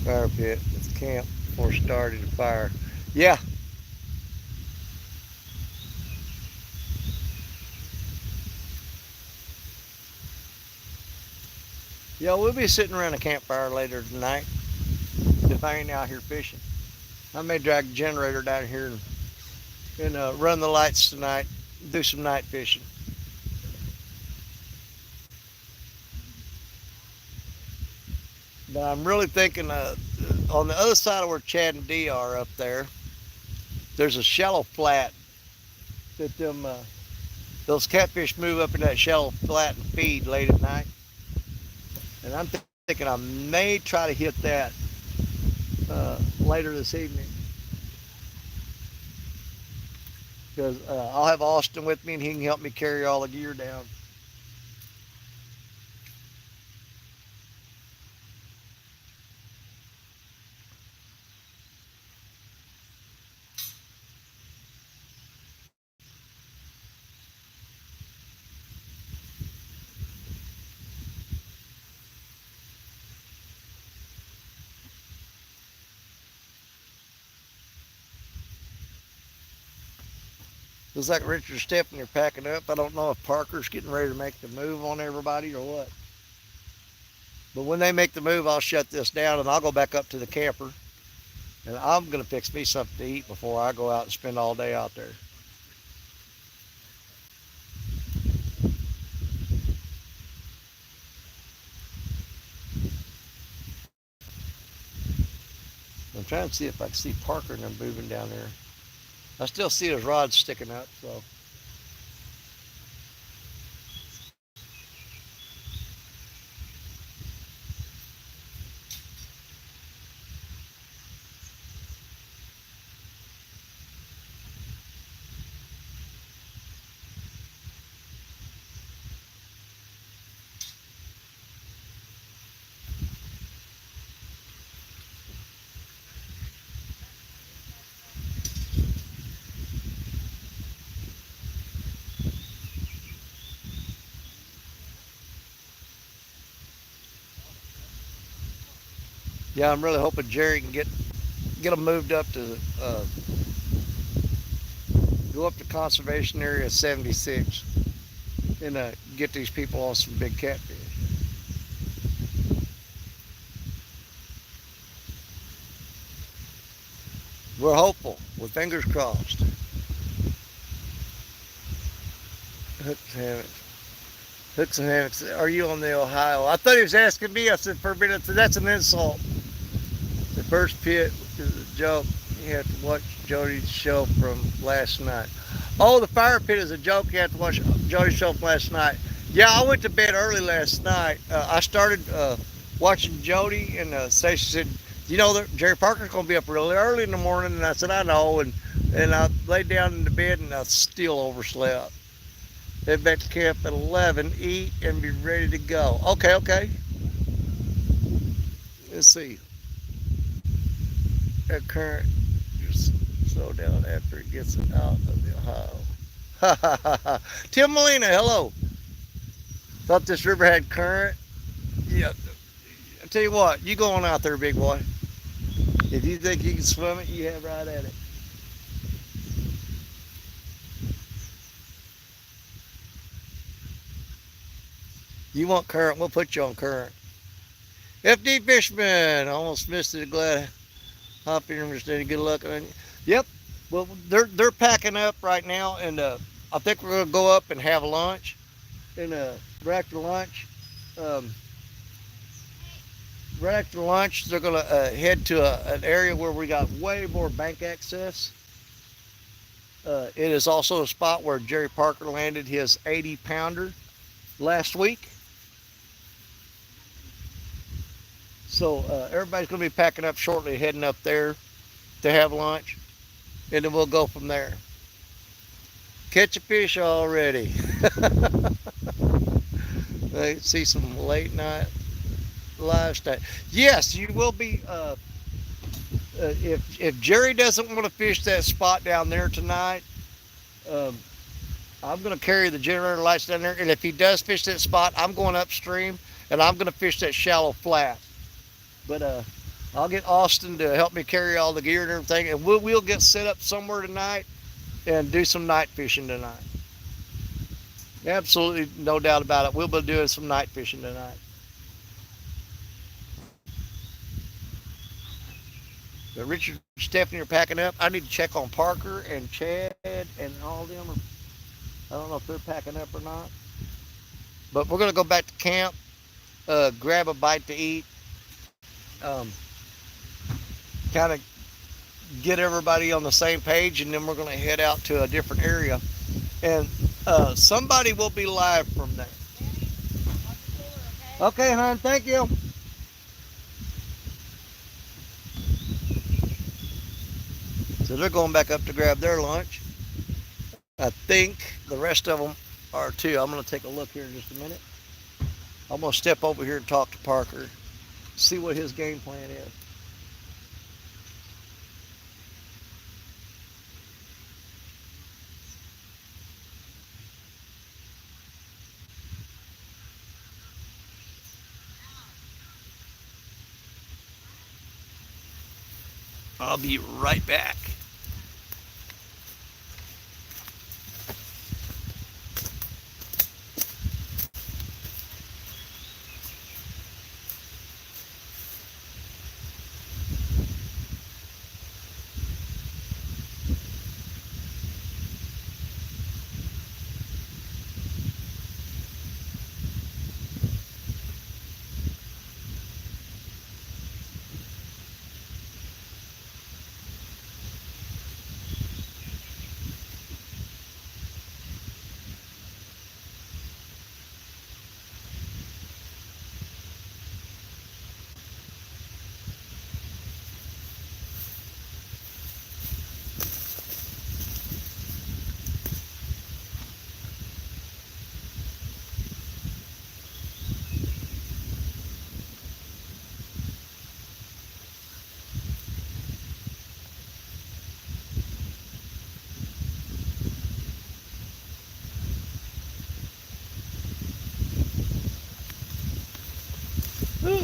Fire pit with the camp before starting the fire. Yeah. Yeah, we'll be sitting around a campfire later tonight if I ain't out here fishing. I may drag the generator down here and run the lights tonight, do some night fishing. But I'm really thinking on the other side of where Chad and Dee are up there, there's a shallow flat that those catfish move up in that shallow flat and feed late at night. And I'm thinking I may try to hit that later this evening. Because I'll have Austin with me and he can help me carry all the gear down. Looks like Richard Stephanie are packing up. I don't know if Parker's getting ready to make the move on everybody or what. But when they make the move, I'll shut this down and I'll go back up to the camper. And I'm going to fix me something to eat before I go out and spend all day out there. I'm trying to see if I can see Parker and them moving down there. I still see his rods sticking up, so. Yeah, I'm really hoping Jerry can get them moved up to go up to conservation area 76 and get these people on some big catfish. We're hopeful, with fingers crossed. Hooks and hammocks. Hooks and hammocks. Are you on the Ohio? I thought he was asking me. I said for a minute, that's an insult. The first pit is a joke. You have to watch Jody's show from last night. Oh, the fire pit is a joke. You have to watch Jody's show from last night. Yeah, I went to bed early last night. I started watching Jody, and Stacy said, "You know that Jerry Parker's going to be up really early in the morning." And I said, "I know." And I laid down in the bed, and I still overslept. Head back to camp at 11, eat, and be ready to go. Okay. Let's see. That current just slow down after it gets out of the Ohio. Tim Molina, hello. Thought this river had current. Yeah. I tell you what, you going out there, big boy. If you think you can swim it, you have right at it. You want current, we'll put you on current. FD Fishman, almost missed it. Glad hop interested. Good luck on you. Yep. Well, they're packing up right now, and I think we're gonna go up and have lunch. And right after lunch, um, they're gonna head to an area where we got way more bank access. It is also a spot where Jerry Parker landed his 80-pounder last week. So everybody's going to be packing up shortly, heading up there to have lunch, and then we'll go from there. Catch a fish already. I see some late night livestock. Yes, you will be. If Jerry doesn't want to fish that spot down there tonight, I'm going to carry the generator lights down there, and if he does fish that spot, I'm going upstream, and I'm going to fish that shallow flat. But I'll get Austin to help me carry all the gear and everything, and we'll get set up somewhere tonight and do some night fishing tonight. Absolutely, no doubt about it. We'll be doing some night fishing tonight. But Richard and Stephanie are packing up. I need to check on Parker and Chad and all of them. I don't know if they're packing up or not. But we're going to go back to camp, grab a bite to eat, kind of get everybody on the same page, and then we're going to head out to a different area. And somebody will be live from there. Okay, hon, thank you. So they're going back up to grab their lunch. I think the rest of them are too. I'm going to take a look here in just a minute. I'm going to step over here and talk to Parker, see what his game plan is. I'll be right back.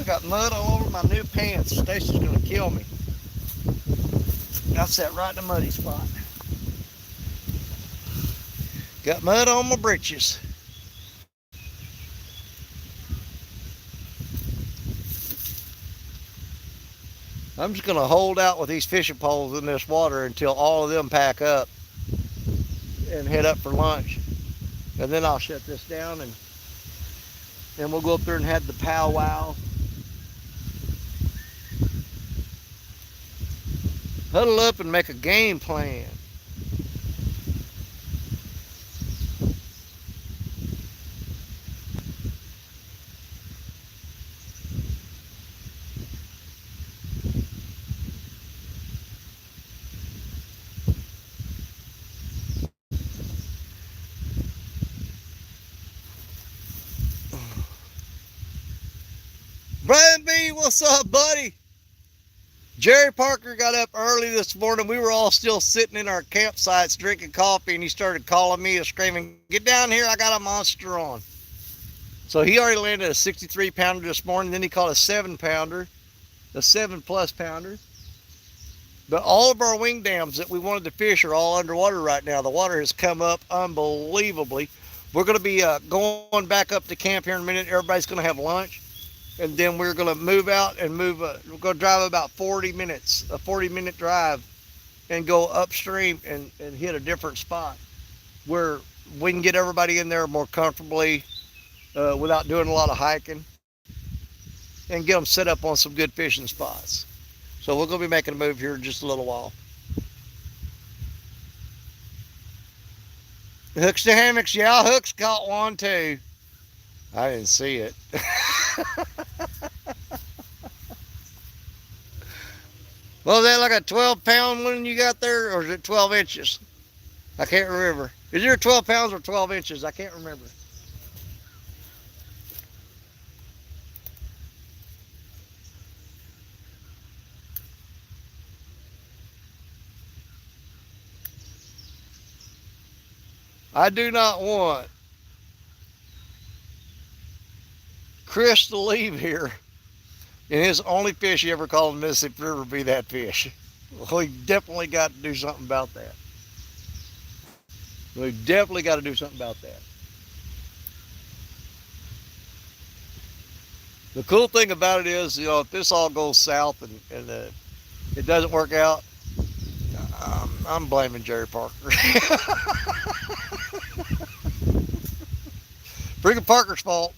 I got mud all over my new pants. Stacy's gonna kill me. I sat right in the muddy spot. Got mud on my britches. I'm just gonna hold out with these fishing poles in this water until all of them pack up and head up for lunch. And then I'll shut this down and we'll go up there and have the powwow. Huddle up and make a game plan. Brian B, what's up, buddy? Jerry Parker got up early this morning. We were all still sitting in our campsites drinking coffee, and he started calling me and screaming, "Get down here, I got a monster on." So he already landed a 63 pounder this morning. Then he caught a 7 pounder, a 7+ pounder. But all of our wing dams that we wanted to fish are all underwater right now. The water has come up unbelievably. We're going to be going back up to camp here in a minute. Everybody's going to have lunch. And then we're going to move out and we're going to drive about 40 minutes, a 40-minute drive, and go upstream and hit a different spot where we can get everybody in there more comfortably without doing a lot of hiking and get them set up on some good fishing spots. So we're going to be making a move here in just a little while. Hooks to hammocks. Yeah, Hooks caught one too. I didn't see it. Well, is that like a 12-pound one you got there, or is it 12 inches? I can't remember. Is it 12 pounds or 12 inches? I can't remember. I do not want Chris to leave here and his only fish he ever caught in the Mississippi River be that fish. We definitely got to do something about that. We definitely got to do something about that. The cool thing about it is, you know, if this all goes south and it doesn't work out, I'm blaming Jerry Parker. Freaking Parker's fault.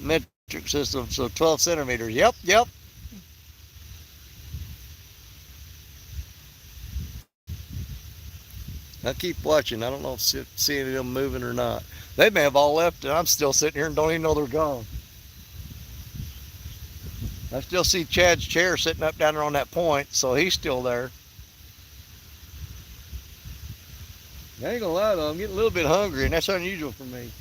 Metric system, so 12 centimeters. Yep. I keep watching. I don't know if see any of them moving or not. They may have all left, and I'm still sitting here and don't even know they're gone. I still see Chad's chair sitting up down there on that point, so he's still there. I ain't gonna lie though, I'm getting a little bit hungry, and that's unusual for me.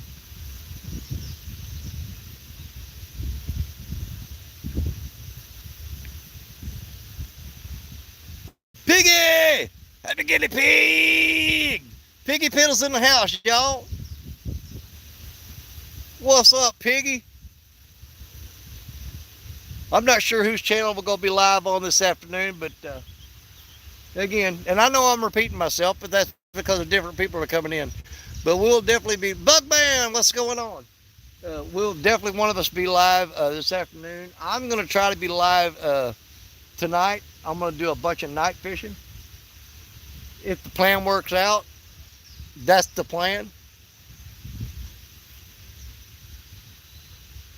Piggy! Happy guinea pig! Piggy Piddle's in the house, y'all. What's up, Piggy? I'm not sure whose channel we're going to be live on this afternoon, but again, and I know I'm repeating myself, but that's because of different people are coming in. But we'll definitely be, Bugman, what's going on? We'll definitely, one of us, be live this afternoon. I'm going to try to be live tonight. I'm going to do a bunch of night fishing. If the plan works out, that's the plan.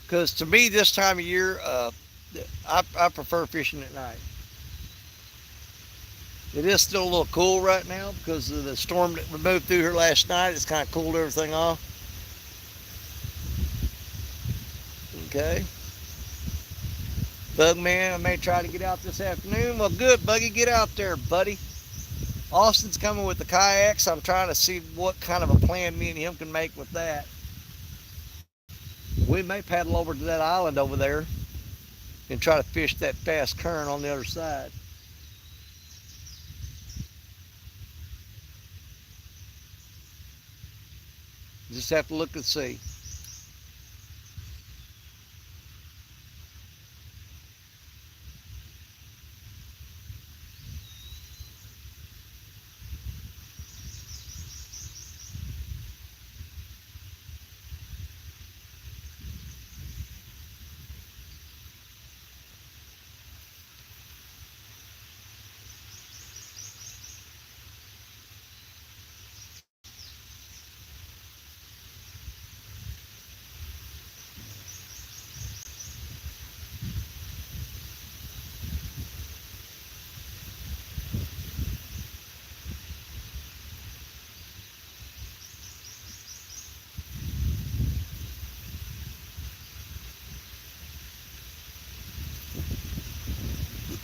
Because to me, this time of year, I prefer fishing at night. It is still a little cool right now because of the storm that we moved through here last night. It's kind of cooled everything off. Okay. Bugman, I may try to get out this afternoon. Well, good, Buggy, get out there, buddy. Austin's coming with the kayaks. I'm trying to see what kind of a plan me and him can make with that. We may paddle over to that island over there and try to fish that fast current on the other side. Just have to look and see.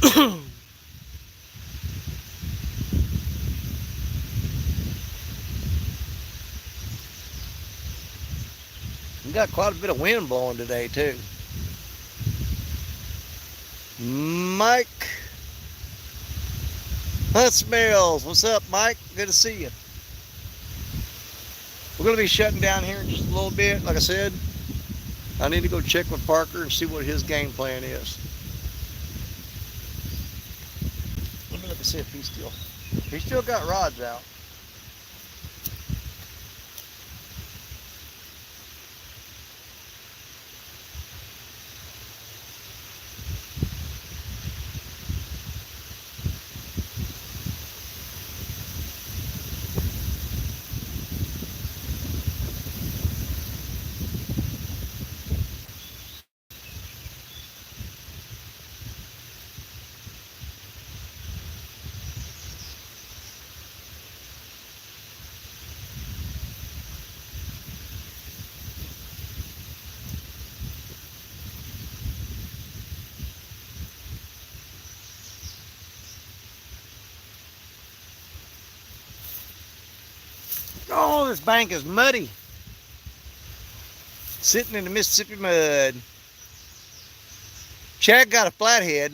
We got quite a bit of wind blowing today too. Mike Huntsmills, what's up, Mike? Good to see you. We're going to be shutting down here in just a little bit. Like I said, I need to go check with Parker and see what his game plan is. Let me look and see if he's still got rods out. Oh, this bank is muddy. Sitting in the Mississippi mud. Chad got a flathead.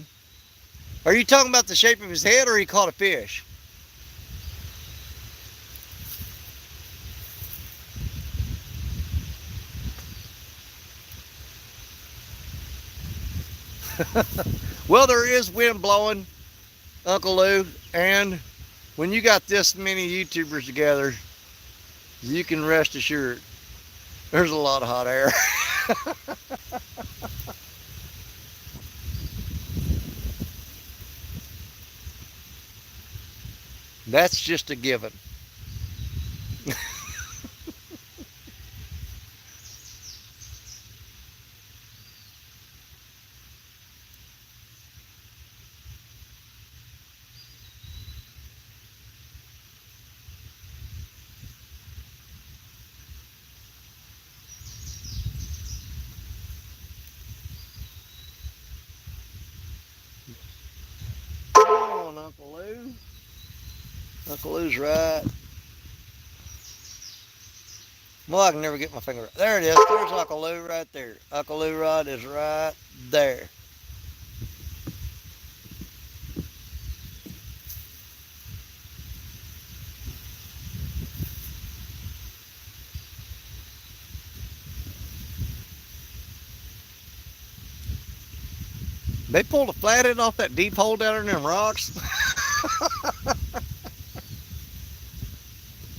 Are you talking about the shape of his head or he caught a fish? Well, there is wind blowing, Uncle Lou, and when you got this many YouTubers together, you can rest assured there's a lot of hot air. That's just a given. Come on, Uncle Lou. Uncle Lou's right. Well, I can never get my finger right. There it is. There's Uncle Lou right there. Uncle Lou rod is right there. They pulled a flathead off that deep hole down there in them rocks.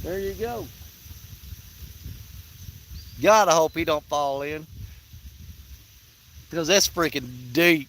There you go. God, I hope he don't fall in. Because that's freaking deep.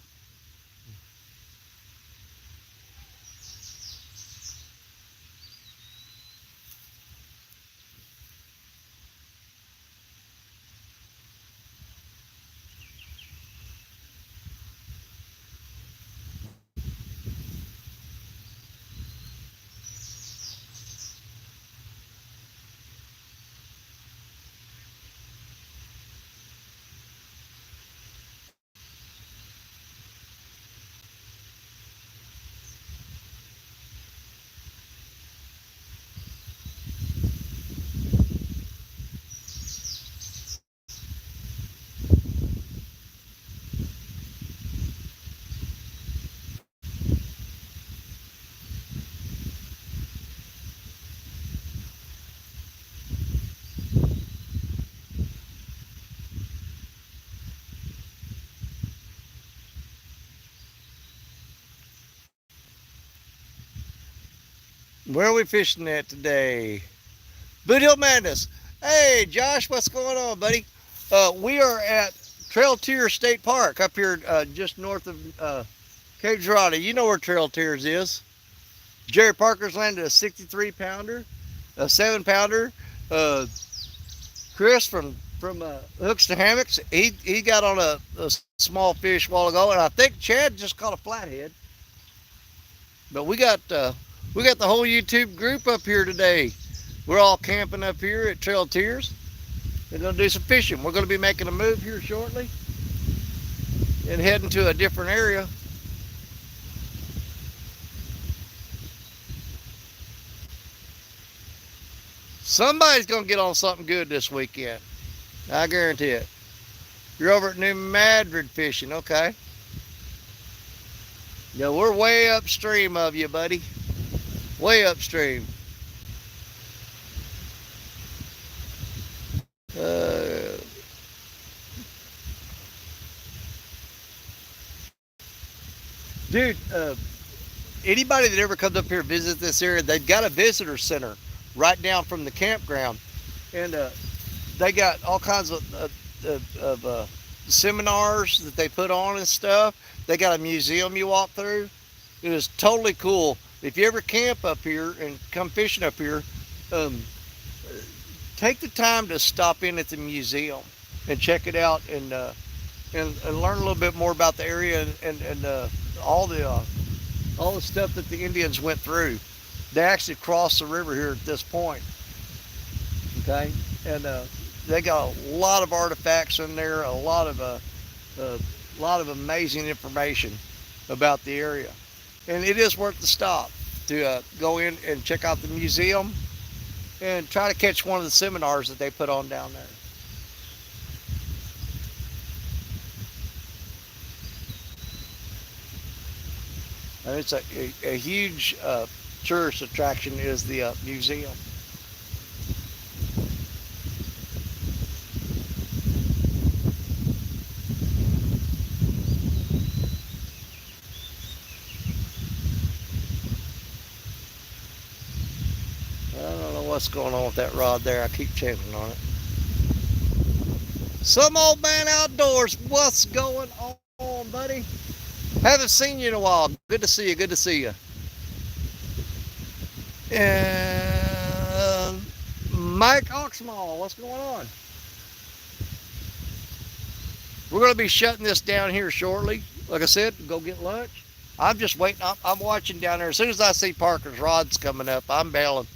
Where are we fishing at today? Boot Hill Madness. Hey, Josh, what's going on, buddy? We are at Trail Tiers State Park up here just north of Cape Girardeau. You know where Trail Tiers is. Jerry Parker's landed a 63 pounder, a 7 pounder. Chris from Hooks to Hammocks, he got on a small fish a while ago, and I think Chad just caught a flathead. But we got the whole YouTube group up here today. We're all camping up here at Trail Tiers. We're going to do some fishing. We're going to be making a move here shortly and heading to a different area. Somebody's gonna get on something good this weekend. I guarantee it. You're over at New Madrid fishing, okay? Yeah, we're way upstream of you, buddy. Way upstream. Uh, dude, anybody that ever comes up here and visits this area, they've got a visitor center right down from the campground, and they got all kinds of seminars that they put on and stuff. They got a museum you walk through. It is totally cool. If you ever camp up here and come fishing up here, um, take the time to stop in at the museum and check it out, and learn a little bit more about the area, and all the stuff that the Indians went through. They actually crossed the river here at this point. Okay, and they got a lot of artifacts in there, a lot of amazing information about the area, and it is worth the stop to go in and check out the museum and try to catch one of the seminars that they put on down there. And it's a huge tourist attraction is the museum. I don't know what's going on with that rod there. I keep checking on it. Some old man outdoors. What's going on, buddy? Haven't seen you in a while. Good to see you. Good to see you. And Mike Oxmall, what's going on? We're going to be shutting this down here shortly. Like I said, go get lunch. I'm just waiting. I'm watching down there. As soon as I see Parker's rods coming up, I'm bailing.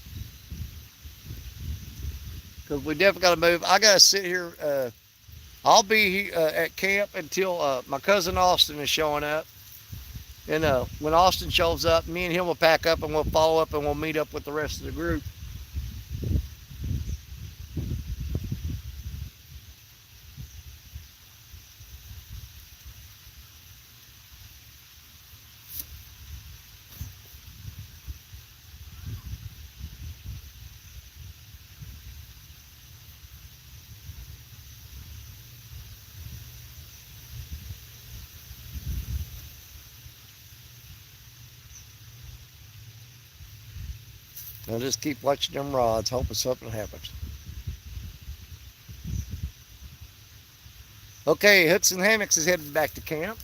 Because we definitely got to move. I got to sit here. I'll be at camp until my cousin Austin is showing up. And when Austin shows up, me and him will pack up and we'll follow up and we'll meet up with the rest of the group. I'll just keep watching them rods, hoping something happens. Okay, Hooks and Hammocks is headed back to camp.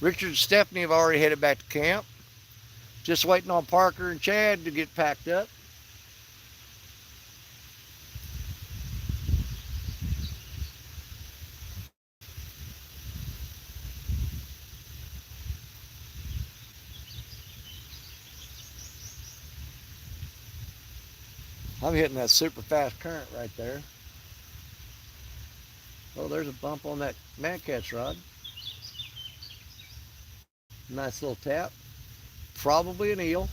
Richard and Stephanie have already headed back to camp. Just waiting on Parker and Chad to get packed up. I'm hitting that super fast current right there. Oh, there's a bump on that mancatch rod. Nice little tap. Probably an eel.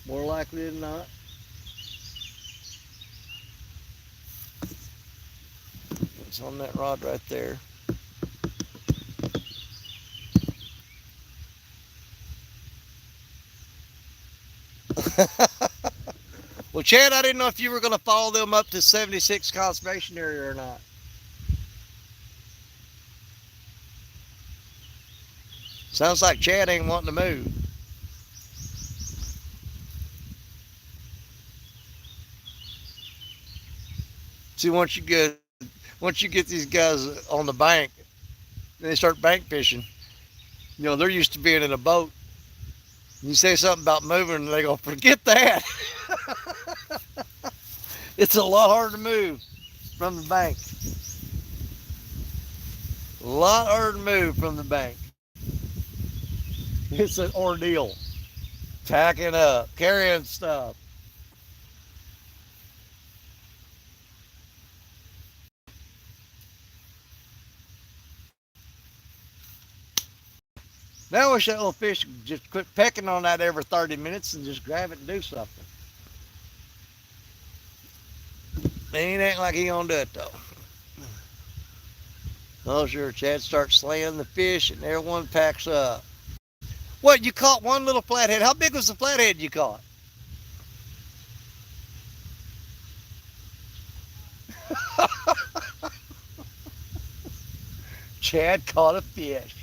More likely than not. It's on that rod right there. Well, Chad, I didn't know if you were going to follow them up to 76 conservation area or not. Sounds like Chad ain't wanting to move. See, once you get these guys on the bank, and they start bank fishing, you know, they're used to being in a boat. You say something about moving, and they go, forget that. It's a lot harder to move from the bank. A lot harder to move from the bank. It's an ordeal. Tacking up, carrying stuff. Now I wish that little fish would just quit pecking on that every 30 minutes and just grab it and do something. He ain't acting like he gonna do it though. Oh sure, Chad starts slaying the fish and everyone packs up. What, you caught one little flathead? How big was the flathead you caught? Chad caught a fish.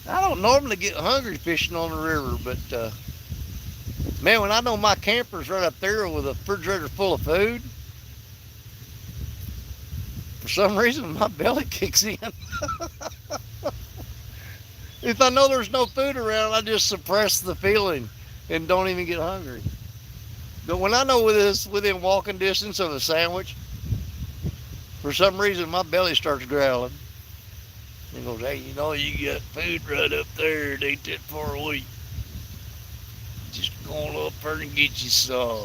I don't normally get hungry fishing on the river, but man, when I know my camper's right up there with a refrigerator full of food, for some reason my belly kicks in. If I know there's no food around, I just suppress the feeling and don't even get hungry. But when I know it's within walking distance of a sandwich, for some reason my belly starts growling. And goes, hey, you know you got food right up there. It ain't that far away. Just go on up there and get you some.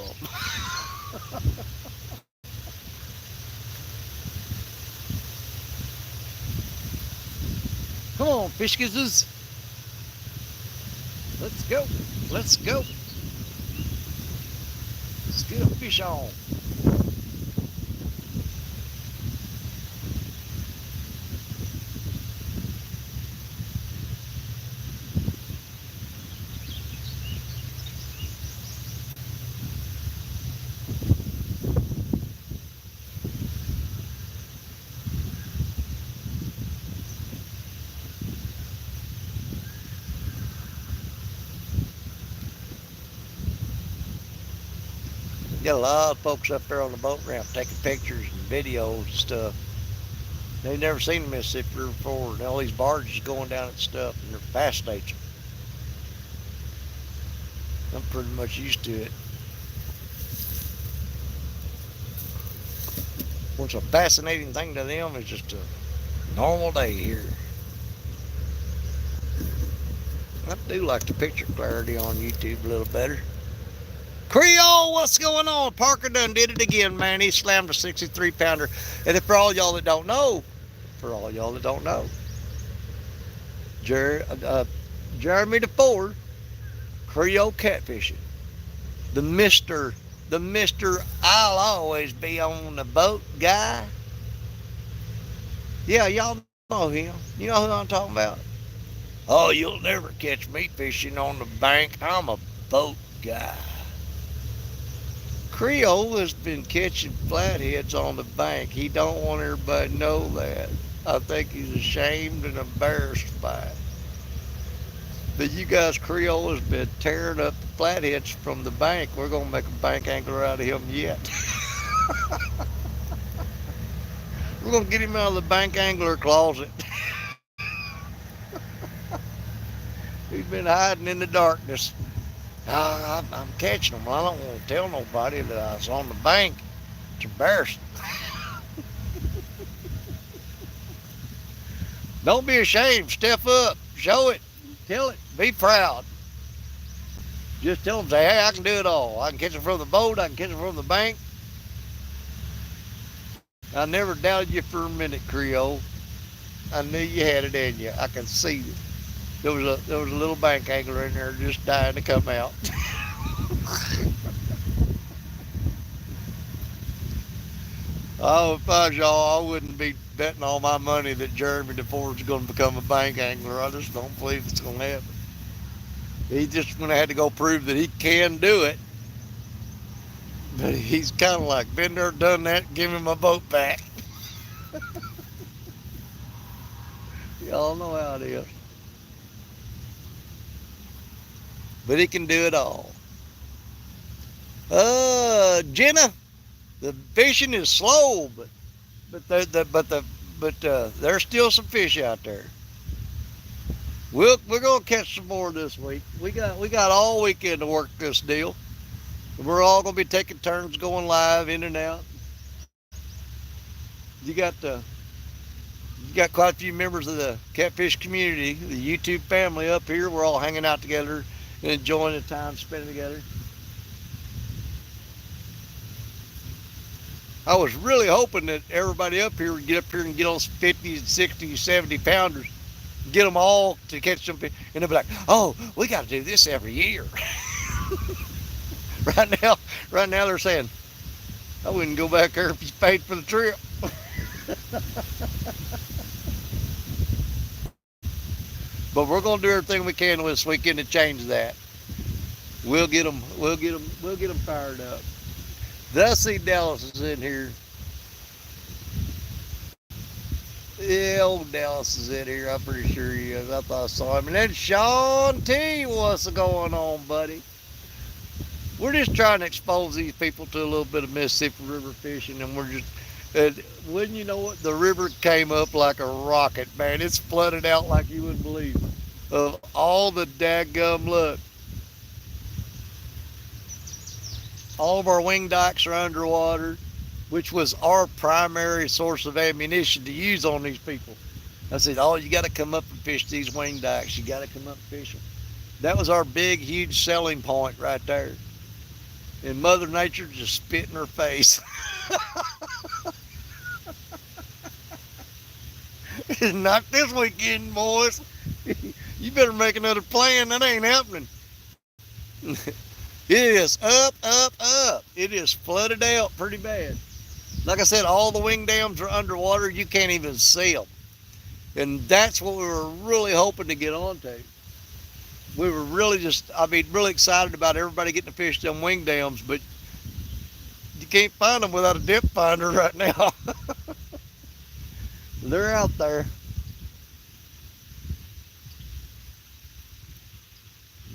Come on, fishkizes. Let's go. Let's go. Let's get a fish on. Got a lot of folks up there on the boat ramp taking pictures and videos and stuff. They've never seen the Mississippi River before, and all these barges going down and stuff, and they're fascinating. I'm pretty much used to it. What's a fascinating thing to them is just a normal day here. I do like the picture clarity on YouTube a little better. Creole, what's going on? Parker done did it again, man. He slammed a 63 pounder. And for all y'all that don't know, Jeremy DeFord, Creole catfishing. The Mr. I'll always be on the boat guy. Yeah, y'all know him. You know who I'm talking about? Oh, you'll never catch me fishing on the bank. I'm a boat guy. Creole has been catching flatheads on the bank. He don't want everybody to know that. I think he's ashamed and embarrassed by it. But you guys, Creole has been tearing up the flatheads from the bank. We're going to make a bank angler out of him yet. We're going to get him out of the bank angler closet. He's been hiding in the darkness. I'm catching them. I don't want to tell nobody that I was on the bank. It's embarrassing. Don't be ashamed. Step up. Show it. Tell it. Be proud. Just tell them, say, hey, I can do it all. I can catch them from the boat. I can catch them from the bank. I never doubted you for a minute, Creole. I knew you had it in you. I can see it. There was a little bank angler in there just dying to come out. Oh, if I was y'all, I wouldn't be betting all my money that Jeremy DeFord's going to become a bank angler. I just don't believe it's going to happen. He's just going to have to go prove that he can do it. But he's kind of like, been there, done that, give me my boat back. Y'all know how it is. But he can do it all. Jenna, the fishing is slow, but there's still some fish out there. We're gonna catch some more this week. We got all weekend to work this deal. We're all gonna be taking turns going live in and out. You got you got quite a few members of the catfish community, the YouTube family up here. We're all hanging out together and enjoying the time spending together. I was really hoping that everybody up here would get up here and get on 50, 60, 70 pounders, get them all to catch them, and they'll be like, "Oh, we got to do this every year." right now they're saying, "I wouldn't go back there if you paid for the trip." But we're gonna do everything we can this weekend to change that. We'll get them. We'll get them. We'll get them fired up. Did I see Dallas is in here? Yeah, old Dallas is in here. I'm pretty sure he is. I thought I saw him. And then Sean T, what's going on, buddy? We're just trying to expose these people to a little bit of Mississippi River fishing, and we're just. Wouldn't you know what? The river came up like a rocket, man. It's flooded out like you wouldn't believe. Of all the dadgum luck. All of our wing dikes are underwater, which was our primary source of ammunition to use on these people. I said, "Oh, you got to come up and fish these wing dikes. You got to come up and fish them." That was our big, huge selling point right there. And Mother Nature just spit in her face. Not this weekend, boys. You better make another plan. That ain't happening. It is up, up, up. It is flooded out pretty bad. Like I said, all the wing dams are underwater. You can't even see them. And that's what we were really hoping to get onto. We were really really excited about everybody getting to fish them wing dams, but you can't find them without a dip finder right now. They're out there.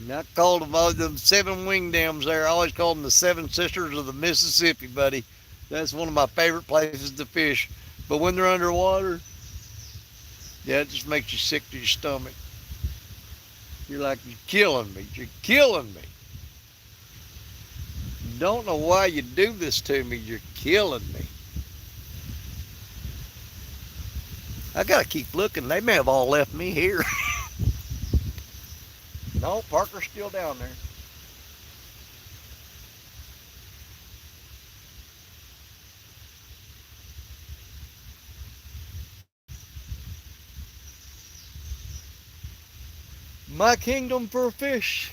And I called them all them 7 wing dams there. I always called them the 7 sisters of the Mississippi, buddy. That's one of my favorite places to fish. But when they're underwater, yeah, it just makes you sick to your stomach. You're like, "You're killing me. You're killing me. Don't know why you do this to me. You're killing me." I gotta keep looking. They may have all left me here. No, Parker's still down there. My kingdom for a fish.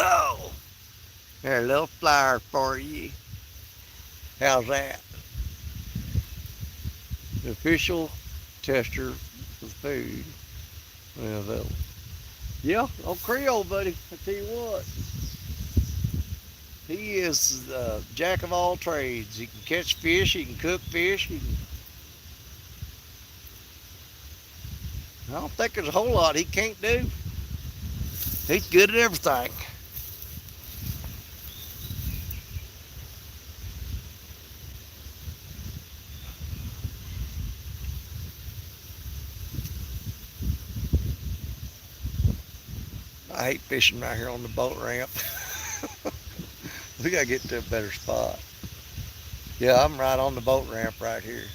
Oh, there's a little flyer for you. How's that? The official tester for food. Well, yeah, old Creole, buddy. I tell you what, he is the jack of all trades. He can catch fish. He can cook fish. I don't think there's a whole lot he can't do. He's good at everything. I hate fishing right here on the boat ramp. We gotta get to a better spot. Yeah, I'm right on the boat ramp right here.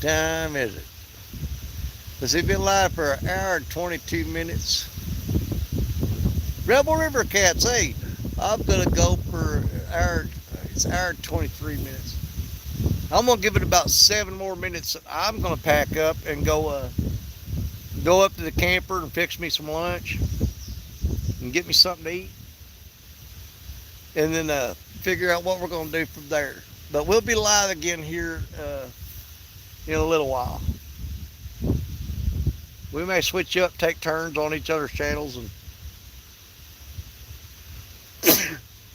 time is it? Let's see, been live for an hour and 22 minutes. Rebel River Cats, hey, I'm gonna go for an hour. It's an hour and 23 minutes. I'm gonna give it about 7 more minutes. I'm gonna pack up and go up to the camper and fix me some lunch and get me something to eat, and then figure out what we're gonna do from there. But we'll be live again here in a little while. We may switch up, take turns on each other's channels, and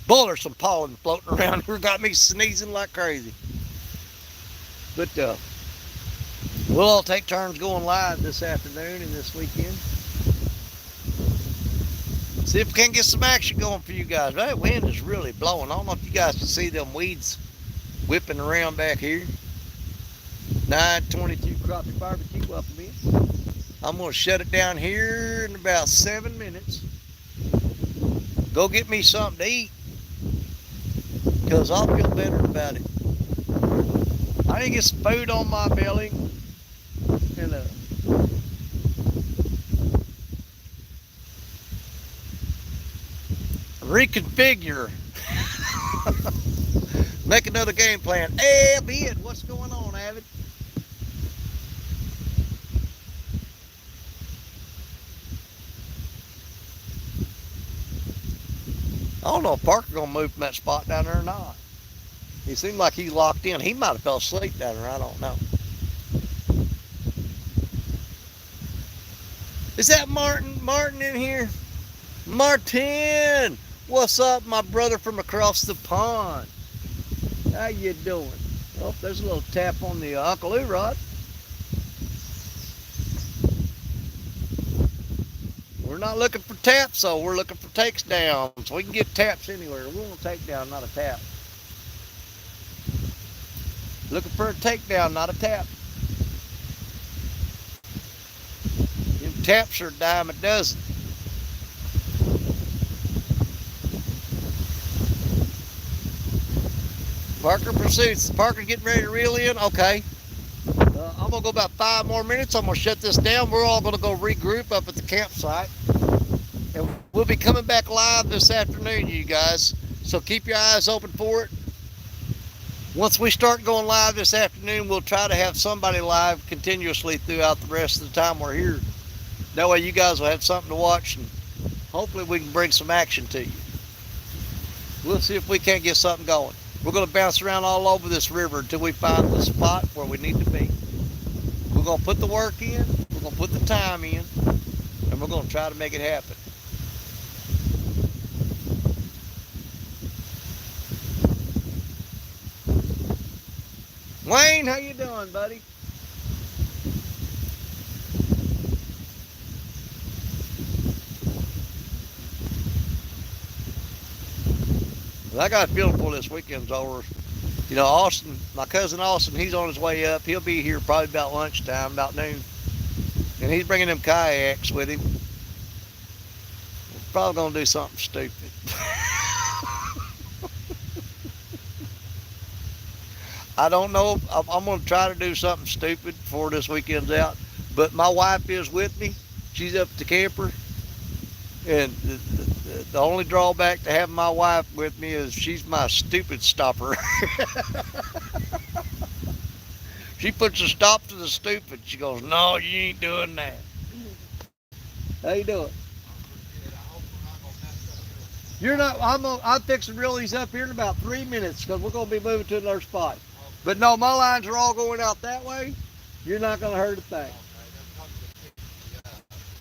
boy, there's some pollen floating around here. Got me sneezing like crazy. But we'll all take turns going live this afternoon and this weekend. See if we can get some action going for you guys. That wind is really blowing. I don't know if you guys can see them weeds whipping around back here. 922 Crappie Barbecue, welcome in. I'm going to shut it down here in about 7 minutes. Go get me something to eat, because I'll feel better about it. I need to get some food on my belly and reconfigure. Make another game plan. Avid, what's going on, Avid? I don't know if Parker's gonna move from that spot down there or not. He seemed like he's locked in. He might have fell asleep down there, I don't know. Is that Martin in here? Martin! What's up, my brother from across the pond? How you doing? Oh, there's a little tap on the Uncle Lou rod. We're not looking for taps, though. We're looking for takes downs. We can get taps anywhere. We want a takedown, not a tap. Looking for a takedown, not a tap. Them taps are a dime a dozen. Parker pursuits. Parker getting ready to reel in? Okay. I'm going to go about 5 more minutes. I'm going to shut this down. We're all going to go regroup up at the campsite. And we'll be coming back live this afternoon, you guys. So keep your eyes open for it. Once we start going live this afternoon, we'll try to have somebody live continuously throughout the rest of the time we're here. That way you guys will have something to watch, and hopefully we can bring some action to you. We'll see if we can't get something going. We're going to bounce around all over this river until we find the spot where we need to be. We're going to put the work in, we're going to put the time in, and we're going to try to make it happen. Wayne, how you doing, buddy? Well, I got a feeling for this weekend's over. You know, Austin, my cousin Austin, he's on his way up. He'll be here probably about lunchtime, about noon. And he's bringing them kayaks with him. We're probably going to do something stupid. I don't know. I'm going to try to do something stupid before this weekend's out. But my wife is with me. She's up at the camper. And the only drawback to having my wife with me is she's my stupid stopper. She puts a stop to the stupid. She goes, no, you ain't doing that. How you doing? You're not. I'm fixing to reel these up here in about 3 minutes because we're going to be moving to another spot. But no, my lines are all going out that way. You're not going to hurt a thing.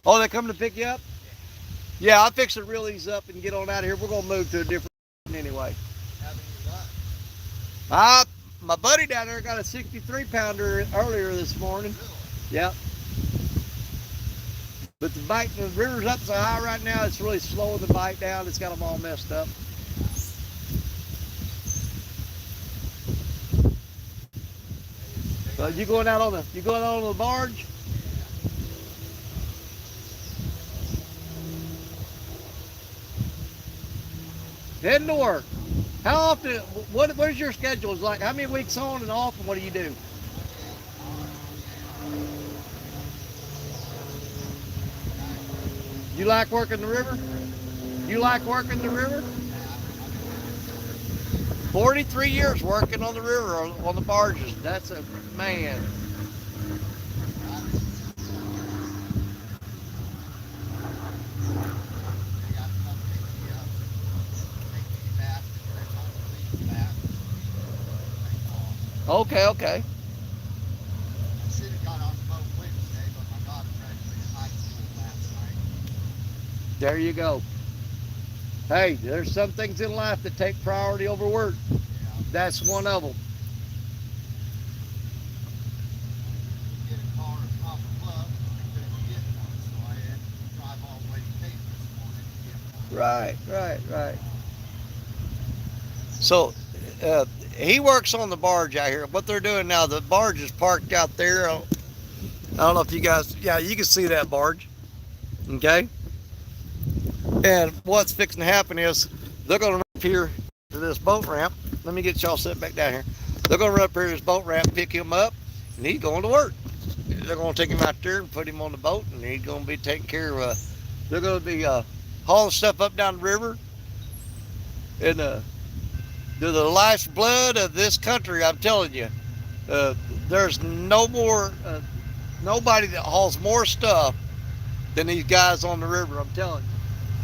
Oh, they come to pick you up? Yeah, I'm fixing to reel these up and get on out of here. We're going to move to a different anyway. My buddy down there got a 63 pounder earlier this morning. Yep. But the river's up so high right now, it's really slowing the bite down. It's got them all messed up. So you going out on the barge? Heading to work. How often? What is your schedule? Is like how many weeks on and off, and what do you do? You like working the river? You like working the river? 43 years working on the river on the barges. That's a man. Okay, okay. I should have got on the boat Wednesday, but my daughter graduated high school last night. There you go. Hey, there's some things in life that take priority over work. Yeah. That's one of them. Get a car at Papa Club, I couldn't get one, so I had to drive all the way to Cape this morning to get one. Right. So, he works on the barge out here. What they're doing now, the barge is parked out there. I don't know if you guys, yeah, you can see that barge. Okay. And what's fixing to happen is they're going to run up here to this boat ramp. Let me get y'all set back down here. They're going to run up here to this boat ramp, pick him up, and he's going to work. They're going to take him out there and put him on the boat, and he's going to be taking care of. They're going to be hauling stuff up down the river, and they're the lifeblood of this country. I'm telling you, there's no more, nobody that hauls more stuff than these guys on the river. I'm telling you.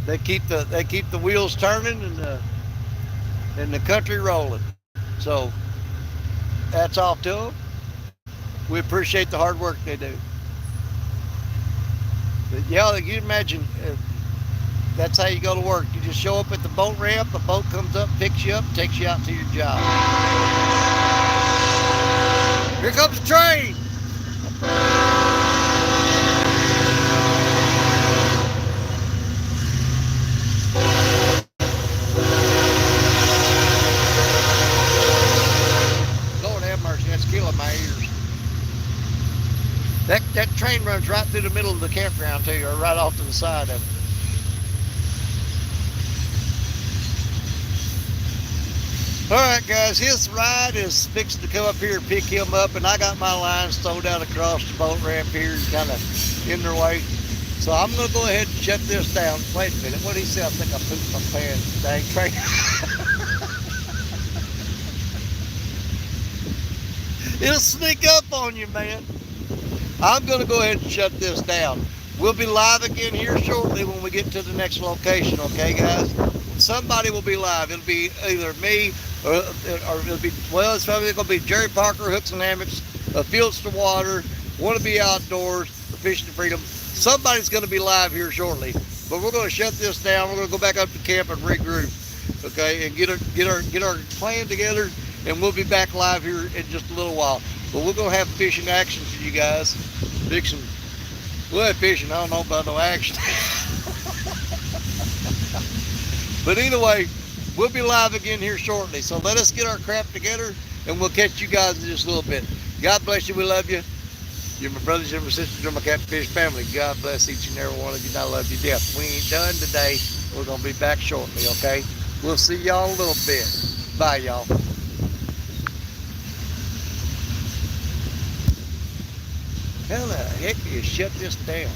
They keep the wheels turning and the country rolling. So that's off to them. We appreciate the hard work they do. But yeah, you imagine that's how you go to work. You just show up at the boat ramp, the boat comes up, picks you up, takes you out to your job. Here comes the train. That's killing my ears. That train runs right through the middle of the campground too, or right off to the side of it. Alright guys, his ride is fixing to come up here and pick him up, and I got my lines thrown down across the boat ramp here, kind of in their way. So I'm going to go ahead and shut this down. Wait a minute, what did he say? I think I pooped my pants. Dang train. It'll sneak up on you, man. I'm going to go ahead and shut this down. We'll be live again here shortly when we get to the next location, okay, guys? Somebody will be live. It'll be either me or it'll be, well, it's probably going to be Jerry Parker, Hooks and Hammocks, Fields to Water, Want to Be Outdoors, for Fishing to Freedom. Somebody's going to be live here shortly. But we're going to shut this down. We're going to go back up to camp and regroup, okay, and get our plan together. And we'll be back live here in just a little while. But we're going to have fishing action for you guys. Fishing. We'll have fishing. I don't know about no action. But anyway, we'll be live again here shortly. So let us get our crap together, and we'll catch you guys in just a little bit. God bless you. We love you. You're my brothers, you're my sisters, you're my Catfish family. God bless each and every one of you. And I love you to death. We ain't done today. We're going to be back shortly, okay? We'll see y'all in a little bit. Bye, y'all. How the heck do you shut this down?